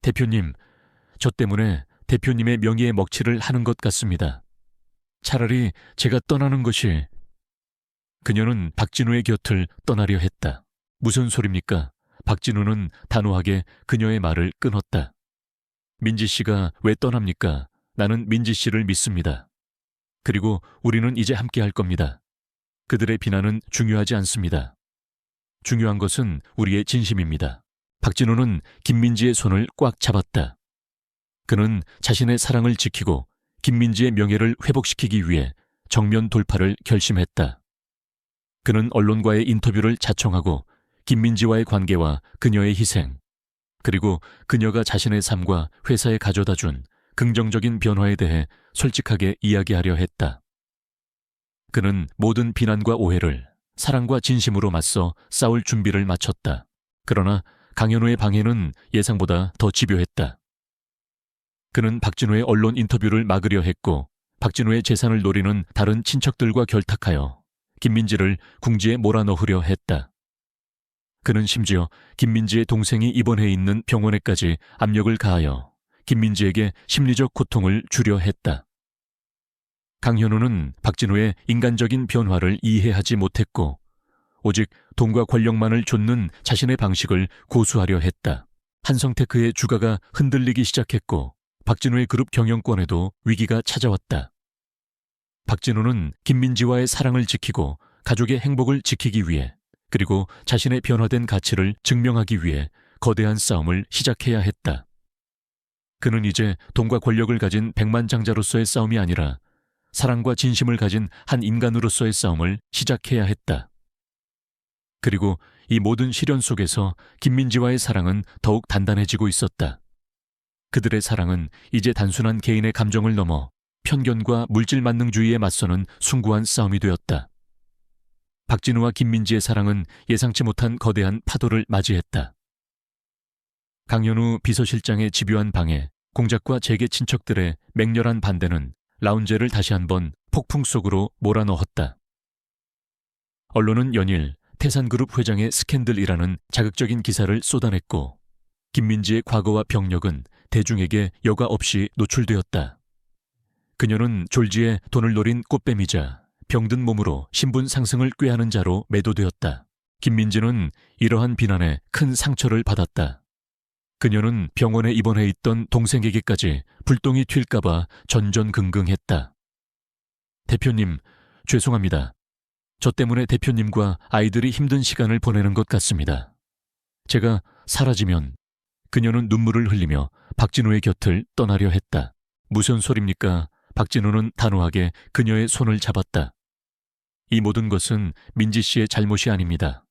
대표님, 저 때문에 대표님의 명예에 먹칠을 하는 것 같습니다. 차라리 제가 떠나는 것이... 그녀는 박진우의 곁을 떠나려 했다. 무슨 소립니까? 박진우는 단호하게 그녀의 말을 끊었다. 민지 씨가 왜 떠납니까? 나는 민지 씨를 믿습니다. 그리고 우리는 이제 함께 할 겁니다. 그들의 비난은 중요하지 않습니다. 중요한 것은 우리의 진심입니다. 박진우는 김민지의 손을 꽉 잡았다. 그는 자신의 사랑을 지키고 김민지의 명예를 회복시키기 위해 정면 돌파를 결심했다. 그는 언론과의 인터뷰를 자청하고 김민지와의 관계와 그녀의 희생, 그리고 그녀가 자신의 삶과 회사에 가져다 준 긍정적인 변화에 대해 솔직하게 이야기하려 했다. 그는 모든 비난과 오해를 사랑과 진심으로 맞서 싸울 준비를 마쳤다. 그러나 강현우의 방해는 예상보다 더 집요했다. 그는 박진우의 언론 인터뷰를 막으려 했고 박진우의 재산을 노리는 다른 친척들과 결탁하여 김민지를 궁지에 몰아넣으려 했다. 그는 심지어 김민지의 동생이 입원해 있는 병원에까지 압력을 가하여 김민지에게 심리적 고통을 주려 했다. 강현우는 박진우의 인간적인 변화를 이해하지 못했고 오직 돈과 권력만을 좇는 자신의 방식을 고수하려 했다. 한성테크의 주가가 흔들리기 시작했고 박진우의 그룹 경영권에도 위기가 찾아왔다. 박진우는 김민지와의 사랑을 지키고 가족의 행복을 지키기 위해 그리고 자신의 변화된 가치를 증명하기 위해 거대한 싸움을 시작해야 했다. 그는 이제 돈과 권력을 가진 백만장자로서의 싸움이 아니라 사랑과 진심을 가진 한 인간으로서의 싸움을 시작해야 했다. 그리고 이 모든 시련 속에서 김민지와의 사랑은 더욱 단단해지고 있었다. 그들의 사랑은 이제 단순한 개인의 감정을 넘어 편견과 물질 만능주의에 맞서는 숭고한 싸움이 되었다. 박진우와 김민지의 사랑은 예상치 못한 거대한 파도를 맞이했다. 강현우 비서실장의 집요한 방해, 공작과 재계 친척들의 맹렬한 반대는 라운제를 다시 한번 폭풍 속으로 몰아넣었다. 언론은 연일 태산그룹 회장의 스캔들이라는 자극적인 기사를 쏟아냈고 김민지의 과거와 병력은 대중에게 여과 없이 노출되었다. 그녀는 졸지에 돈을 노린 꽃뱀이자 병든 몸으로 신분 상승을 꾀하는 자로 매도되었다. 김민지는 이러한 비난에 큰 상처를 받았다. 그녀는 병원에 입원해 있던 동생에게까지 불똥이 튈까봐 전전긍긍했다. 대표님, 죄송합니다. 저 때문에 대표님과 아이들이 힘든 시간을 보내는 것 같습니다. 제가 사라지면... 그녀는 눈물을 흘리며 박진우의 곁을 떠나려 했다. 무슨 소립니까? 박진우는 단호하게 그녀의 손을 잡았다. 이 모든 것은 민지 씨의 잘못이 아닙니다.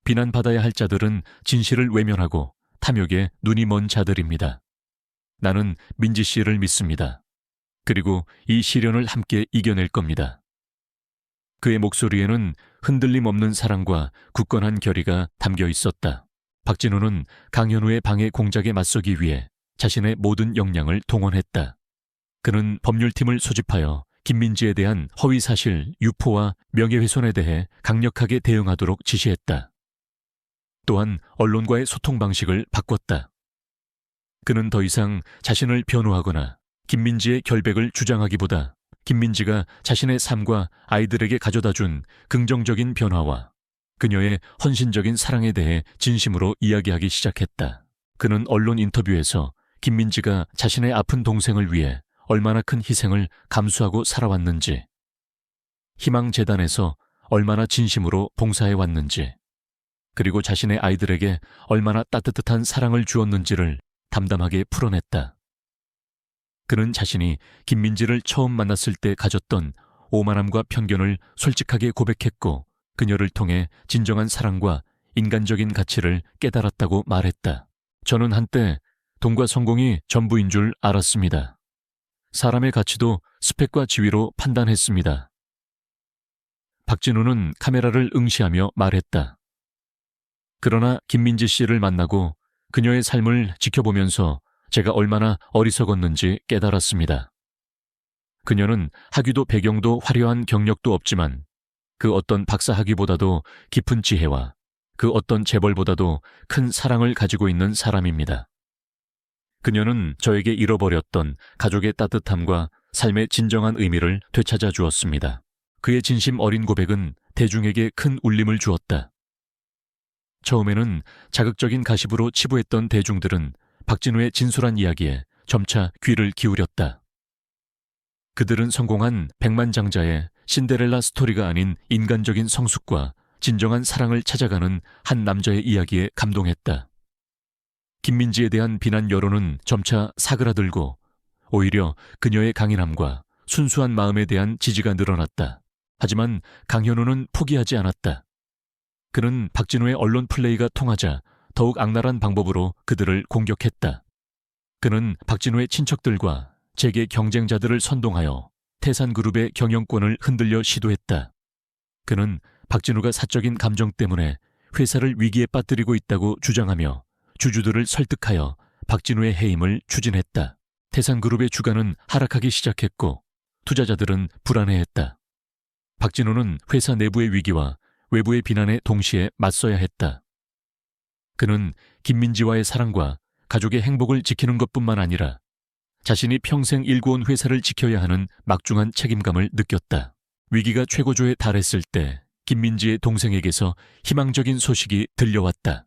비난받아야 할 자들은 진실을 외면하고 탐욕에 눈이 먼 자들입니다. 나는 민지 씨를 믿습니다. 그리고 이 시련을 함께 이겨낼 겁니다. 그의 목소리에는 흔들림 없는 사랑과 굳건한 결의가 담겨 있었다. 박진우는 강현우의 방해 공작에 맞서기 위해 자신의 모든 역량을 동원했다. 그는 법률팀을 소집하여 김민지에 대한 허위사실, 유포와 명예훼손에 대해 강력하게 대응하도록 지시했다. 또한 언론과의 소통 방식을 바꿨다. 그는 더 이상 자신을 변호하거나 김민지의 결백을 주장하기보다 김민지가 자신의 삶과 아이들에게 가져다 준 긍정적인 변화와 그녀의 헌신적인 사랑에 대해 진심으로 이야기하기 시작했다. 그는 언론 인터뷰에서 김민지가 자신의 아픈 동생을 위해 얼마나 큰 희생을 감수하고 살아왔는지, 희망재단에서 얼마나 진심으로 봉사해왔는지, 그리고 자신의 아이들에게 얼마나 따뜻한 사랑을 주었는지를 담담하게 풀어냈다. 그는 자신이 김민지를 처음 만났을 때 가졌던 오만함과 편견을 솔직하게 고백했고 그녀를 통해 진정한 사랑과 인간적인 가치를 깨달았다고 말했다. 저는 한때 돈과 성공이 전부인 줄 알았습니다. 사람의 가치도 스펙과 지위로 판단했습니다. 박진우는 카메라를 응시하며 말했다. 그러나 김민지 씨를 만나고 그녀의 삶을 지켜보면서 제가 얼마나 어리석었는지 깨달았습니다. 그녀는 학위도 배경도 화려한 경력도 없지만 그 어떤 박사 학위보다도 깊은 지혜와 그 어떤 재벌보다도 큰 사랑을 가지고 있는 사람입니다. 그녀는 저에게 잃어버렸던 가족의 따뜻함과 삶의 진정한 의미를 되찾아 주었습니다. 그의 진심 어린 고백은 대중에게 큰 울림을 주었다. 처음에는 자극적인 가십으로 치부했던 대중들은 박진우의 진솔한 이야기에 점차 귀를 기울였다. 그들은 성공한 백만장자의 신데렐라 스토리가 아닌 인간적인 성숙과 진정한 사랑을 찾아가는 한 남자의 이야기에 감동했다. 김민지에 대한 비난 여론은 점차 사그라들고 오히려 그녀의 강인함과 순수한 마음에 대한 지지가 늘어났다. 하지만 강현우는 포기하지 않았다. 그는 박진우의 언론 플레이가 통하자 더욱 악랄한 방법으로 그들을 공격했다. 그는 박진우의 친척들과 재계 경쟁자들을 선동하여 태산그룹의 경영권을 흔들려 시도했다. 그는 박진우가 사적인 감정 때문에 회사를 위기에 빠뜨리고 있다고 주장하며 주주들을 설득하여 박진우의 해임을 추진했다. 태산그룹의 주가는 하락하기 시작했고 투자자들은 불안해했다. 박진우는 회사 내부의 위기와 외부의 비난에 동시에 맞서야 했다. 그는 김민지와의 사랑과 가족의 행복을 지키는 것뿐만 아니라 자신이 평생 일궈온 회사를 지켜야 하는 막중한 책임감을 느꼈다. 위기가 최고조에 달했을 때 김민지의 동생에게서 희망적인 소식이 들려왔다.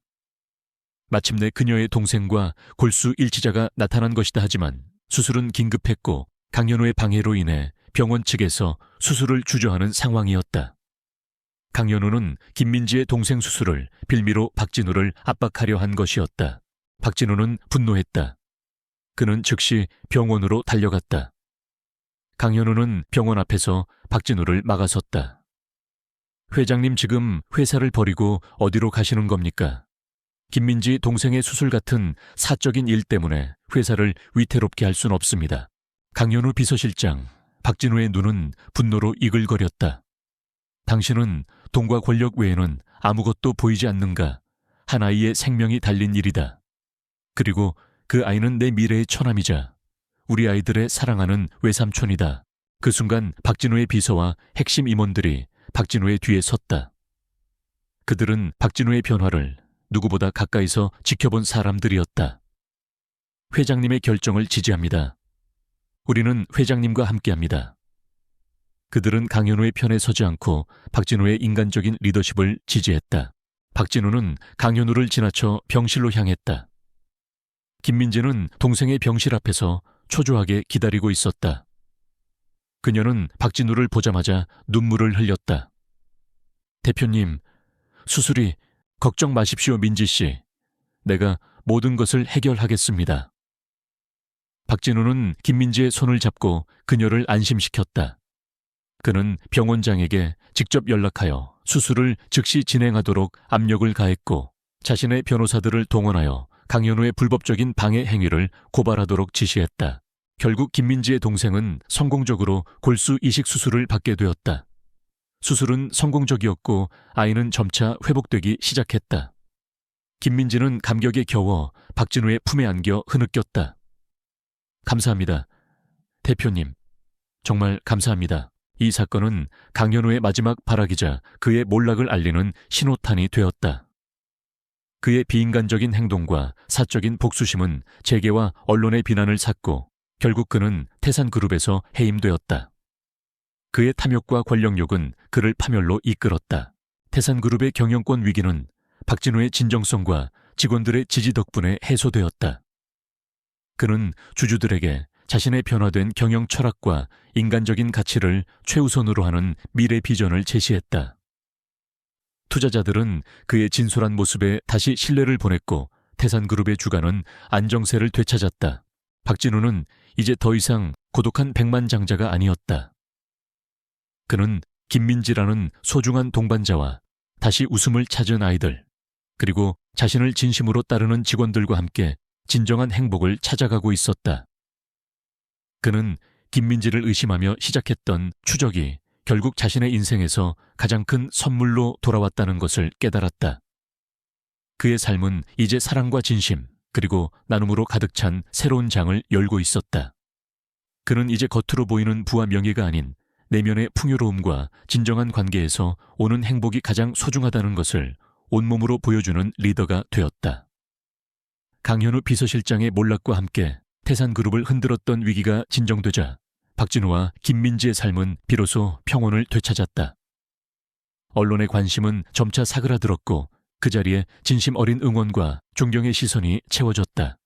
마침내 그녀의 동생과 골수 일치자가 나타난 것이다. 하지만 수술은 긴급했고 강현우의 방해로 인해 병원 측에서 수술을 주저하는 상황이었다. 강현우는 김민지의 동생 수술을 빌미로 박진우를 압박하려 한 것이었다. 박진우는 분노했다. 그는 즉시 병원으로 달려갔다. 강현우는 병원 앞에서 박진우를 막아섰다. 회장님, 지금 회사를 버리고 어디로 가시는 겁니까? 김민지 동생의 수술 같은 사적인 일 때문에 회사를 위태롭게 할 순 없습니다. 강현우 비서실장, 박진우의 눈은 분노로 이글거렸다. 당신은 돈과 권력 외에는 아무것도 보이지 않는가? 한 아이의 생명이 달린 일이다. 그리고 그 아이는 내 미래의 처남이자 우리 아이들의 사랑하는 외삼촌이다. 그 순간 박진우의 비서와 핵심 임원들이 박진우의 뒤에 섰다. 그들은 박진우의 변화를 누구보다 가까이서 지켜본 사람들이었다. 회장님의 결정을 지지합니다. 우리는 회장님과 함께합니다. 그들은 강현우의 편에 서지 않고 박진우의 인간적인 리더십을 지지했다. 박진우는 강현우를 지나쳐 병실로 향했다. 김민지는 동생의 병실 앞에서 초조하게 기다리고 있었다. 그녀는 박진우를 보자마자 눈물을 흘렸다. 대표님, 수술이 걱정 마십시오, 민지 씨. 내가 모든 것을 해결하겠습니다. 박진우는 김민지의 손을 잡고 그녀를 안심시켰다. 그는 병원장에게 직접 연락하여 수술을 즉시 진행하도록 압력을 가했고 자신의 변호사들을 동원하여 강현우의 불법적인 방해 행위를 고발하도록 지시했다. 결국 김민지의 동생은 성공적으로 골수 이식 수술을 받게 되었다. 수술은 성공적이었고 아이는 점차 회복되기 시작했다. 김민지는 감격에 겨워 박진우의 품에 안겨 흐느꼈다. 감사합니다. 대표님, 정말 감사합니다. 이 사건은 강현우의 마지막 발악이자 그의 몰락을 알리는 신호탄이 되었다. 그의 비인간적인 행동과 사적인 복수심은 재계와 언론의 비난을 샀고 결국 그는 태산그룹에서 해임되었다. 그의 탐욕과 권력욕은 그를 파멸로 이끌었다. 태산그룹의 경영권 위기는 박진우의 진정성과 직원들의 지지 덕분에 해소되었다. 그는 주주들에게 자신의 변화된 경영 철학과 인간적인 가치를 최우선으로 하는 미래 비전을 제시했다. 투자자들은 그의 진솔한 모습에 다시 신뢰를 보냈고 태산그룹의 주가는 안정세를 되찾았다. 박진우는 이제 더 이상 고독한 백만장자가 아니었다. 그는 김민지라는 소중한 동반자와 다시 웃음을 찾은 아이들, 그리고 자신을 진심으로 따르는 직원들과 함께 진정한 행복을 찾아가고 있었다. 그는 김민지를 의심하며 시작했던 추적이 결국 자신의 인생에서 가장 큰 선물로 돌아왔다는 것을 깨달았다. 그의 삶은 이제 사랑과 진심, 그리고 나눔으로 가득 찬 새로운 장을 열고 있었다. 그는 이제 겉으로 보이는 부와 명예가 아닌 내면의 풍요로움과 진정한 관계에서 오는 행복이 가장 소중하다는 것을 온몸으로 보여주는 리더가 되었다. 강현우 비서실장의 몰락과 함께 태산그룹을 흔들었던 위기가 진정되자 박진우와 김민지의 삶은 비로소 평온을 되찾았다. 언론의 관심은 점차 사그라들었고 그 자리에 진심 어린 응원과 존경의 시선이 채워졌다.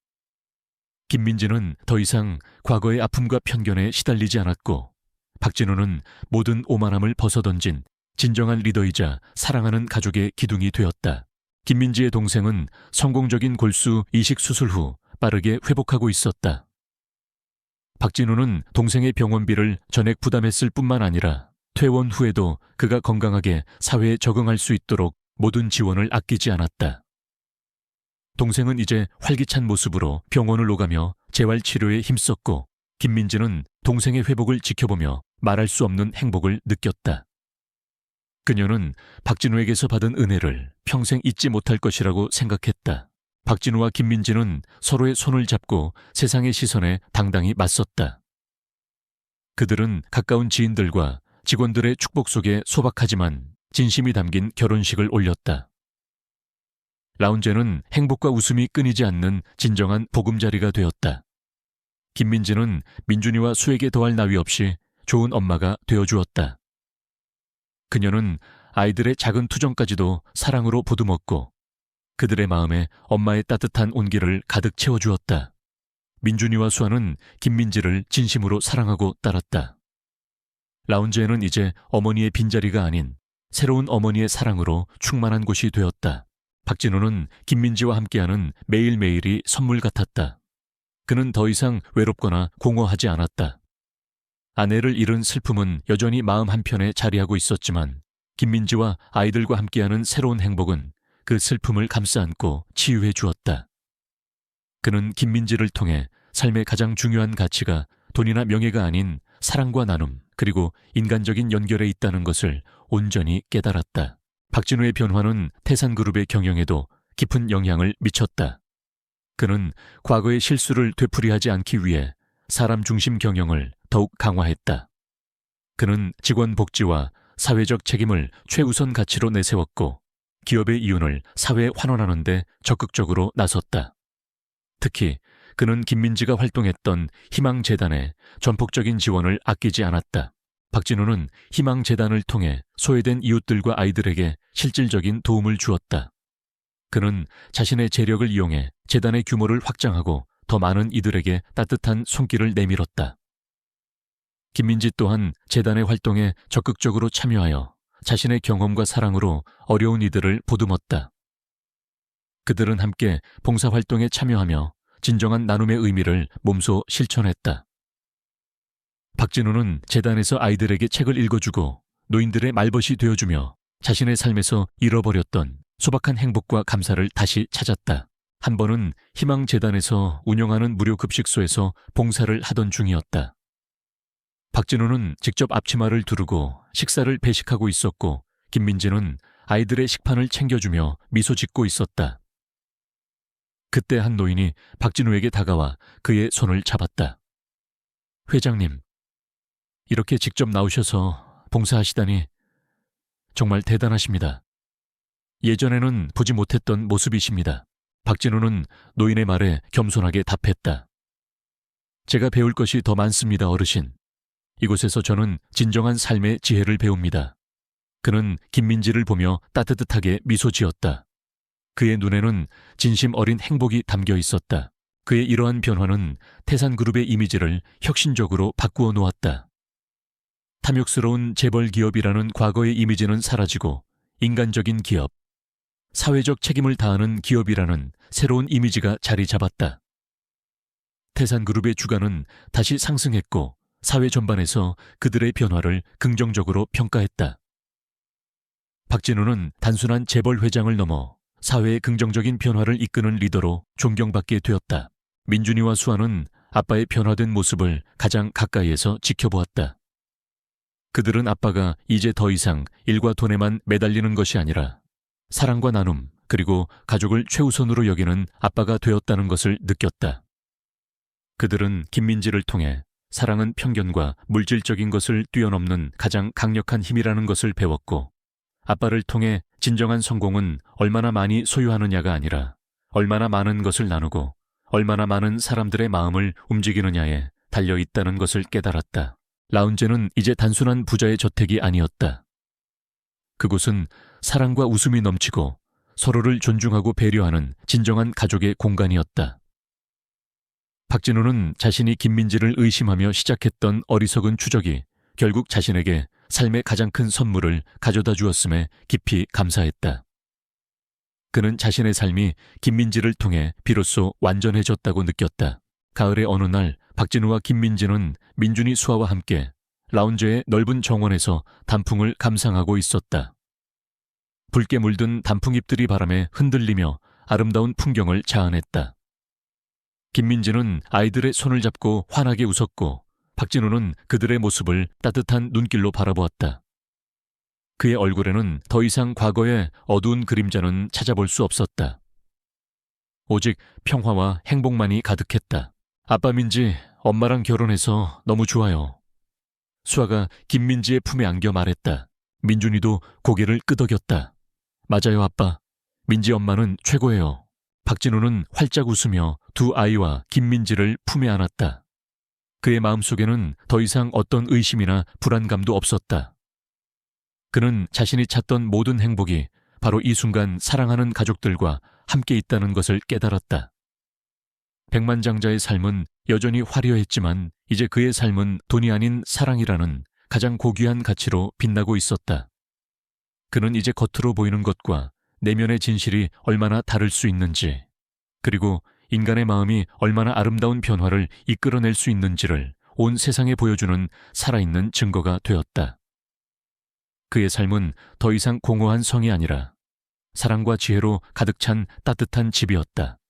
김민지는 더 이상 과거의 아픔과 편견에 시달리지 않았고 박진우는 모든 오만함을 벗어던진 진정한 리더이자 사랑하는 가족의 기둥이 되었다. 김민지의 동생은 성공적인 골수 이식 수술 후 빠르게 회복하고 있었다. 박진우는 동생의 병원비를 전액 부담했을 뿐만 아니라 퇴원 후에도 그가 건강하게 사회에 적응할 수 있도록 모든 지원을 아끼지 않았다. 동생은 이제 활기찬 모습으로 병원을 오가며 재활치료에 힘썼고 김민지는 동생의 회복을 지켜보며 말할 수 없는 행복을 느꼈다. 그녀는 박진우에게서 받은 은혜를 평생 잊지 못할 것이라고 생각했다. 박진우와 김민지는 서로의 손을 잡고 세상의 시선에 당당히 맞섰다. 그들은 가까운 지인들과 직원들의 축복 속에 소박하지만 진심이 담긴 결혼식을 올렸다. 라운제는 행복과 웃음이 끊이지 않는 진정한 보금자리가 되었다. 김민지는 민준이와 수에게 더할 나위 없이 좋은 엄마가 되어주었다. 그녀는 아이들의 작은 투정까지도 사랑으로 보듬었고 그들의 마음에 엄마의 따뜻한 온기를 가득 채워주었다. 민준이와 수아는 김민지를 진심으로 사랑하고 따랐다. 라운지에는 이제 어머니의 빈자리가 아닌 새로운 어머니의 사랑으로 충만한 곳이 되었다. 박진우는 김민지와 함께하는 매일매일이 선물 같았다. 그는 더 이상 외롭거나 공허하지 않았다. 아내를 잃은 슬픔은 여전히 마음 한편에 자리하고 있었지만 김민지와 아이들과 함께하는 새로운 행복은 그 슬픔을 감싸안고 치유해 주었다. 그는 김민지를 통해 삶의 가장 중요한 가치가 돈이나 명예가 아닌 사랑과 나눔 그리고 인간적인 연결에 있다는 것을 온전히 깨달았다. 박진우의 변화는 태산그룹의 경영에도 깊은 영향을 미쳤다. 그는 과거의 실수를 되풀이하지 않기 위해 사람 중심 경영을 더욱 강화했다. 그는 직원 복지와 사회적 책임을 최우선 가치로 내세웠고 기업의 이윤을 사회에 환원하는 데 적극적으로 나섰다. 특히 그는 김민지가 활동했던 희망재단에 전폭적인 지원을 아끼지 않았다. 박진우는 희망재단을 통해 소외된 이웃들과 아이들에게 실질적인 도움을 주었다. 그는 자신의 재력을 이용해 재단의 규모를 확장하고 더 많은 이들에게 따뜻한 손길을 내밀었다. 김민지 또한 재단의 활동에 적극적으로 참여하여 자신의 경험과 사랑으로 어려운 이들을 보듬었다. 그들은 함께 봉사활동에 참여하며 진정한 나눔의 의미를 몸소 실천했다. 박진우는 재단에서 아이들에게 책을 읽어주고 노인들의 말벗이 되어주며 자신의 삶에서 잃어버렸던 소박한 행복과 감사를 다시 찾았다. 한 번은 희망재단에서 운영하는 무료 급식소에서 봉사를 하던 중이었다. 박진우는 직접 앞치마를 두르고 식사를 배식하고 있었고 김민지는 아이들의 식판을 챙겨주며 미소 짓고 있었다. 그때 한 노인이 박진우에게 다가와 그의 손을 잡았다. 회장님, 이렇게 직접 나오셔서 봉사하시다니 정말 대단하십니다. 예전에는 보지 못했던 모습이십니다. 박진우는 노인의 말에 겸손하게 답했다. 제가 배울 것이 더 많습니다, 어르신. 이곳에서 저는 진정한 삶의 지혜를 배웁니다. 그는 김민지를 보며 따뜻하게 미소 지었다. 그의 눈에는 진심 어린 행복이 담겨 있었다. 그의 이러한 변화는 태산그룹의 이미지를 혁신적으로 바꾸어 놓았다. 탐욕스러운 재벌 기업이라는 과거의 이미지는 사라지고 인간적인 기업, 사회적 책임을 다하는 기업이라는 새로운 이미지가 자리 잡았다. 태산그룹의 주가는 다시 상승했고 사회 전반에서 그들의 변화를 긍정적으로 평가했다. 박진우는 단순한 재벌 회장을 넘어 사회의 긍정적인 변화를 이끄는 리더로 존경받게 되었다. 민준이와 수아는 아빠의 변화된 모습을 가장 가까이에서 지켜보았다. 그들은 아빠가 이제 더 이상 일과 돈에만 매달리는 것이 아니라 사랑과 나눔 그리고 가족을 최우선으로 여기는 아빠가 되었다는 것을 느꼈다. 그들은 김민지를 통해 사랑은 편견과 물질적인 것을 뛰어넘는 가장 강력한 힘이라는 것을 배웠고 아빠를 통해 진정한 성공은 얼마나 많이 소유하느냐가 아니라 얼마나 많은 것을 나누고 얼마나 많은 사람들의 마음을 움직이느냐에 달려 있다는 것을 깨달았다. 라운제는 이제 단순한 부자의 저택이 아니었다. 그곳은 사랑과 웃음이 넘치고 서로를 존중하고 배려하는 진정한 가족의 공간이었다. 박진우는 자신이 김민지를 의심하며 시작했던 어리석은 추적이 결국 자신에게 삶의 가장 큰 선물을 가져다 주었음에 깊이 감사했다. 그는 자신의 삶이 김민지를 통해 비로소 완전해졌다고 느꼈다. 가을의 어느 날 박진우와 김민지는 민준이 수아와 함께 라운지의 넓은 정원에서 단풍을 감상하고 있었다. 붉게 물든 단풍잎들이 바람에 흔들리며 아름다운 풍경을 자아냈다. 김민지는 아이들의 손을 잡고 환하게 웃었고 박진우는 그들의 모습을 따뜻한 눈길로 바라보았다. 그의 얼굴에는 더 이상 과거의 어두운 그림자는 찾아볼 수 없었다. 오직 평화와 행복만이 가득했다. 아빠 민지, 엄마랑 결혼해서 너무 좋아요. 수아가 김민지의 품에 안겨 말했다. 민준이도 고개를 끄덕였다. 맞아요, 아빠. 민지 엄마는 최고예요. 박진우는 활짝 웃으며 두 아이와 김민지를 품에 안았다. 그의 마음속에는 더 이상 어떤 의심이나 불안감도 없었다. 그는 자신이 찾던 모든 행복이 바로 이 순간 사랑하는 가족들과 함께 있다는 것을 깨달았다. 백만장자의 삶은 여전히 화려했지만 이제 그의 삶은 돈이 아닌 사랑이라는 가장 고귀한 가치로 빛나고 있었다. 그는 이제 겉으로 보이는 것과 내면의 진실이 얼마나 다를 수 있는지, 그리고 인간의 마음이 얼마나 아름다운 변화를 이끌어낼 수 있는지를 온 세상에 보여주는 살아있는 증거가 되었다. 그의 삶은 더 이상 공허한 성이 아니라 사랑과 지혜로 가득 찬 따뜻한 집이었다.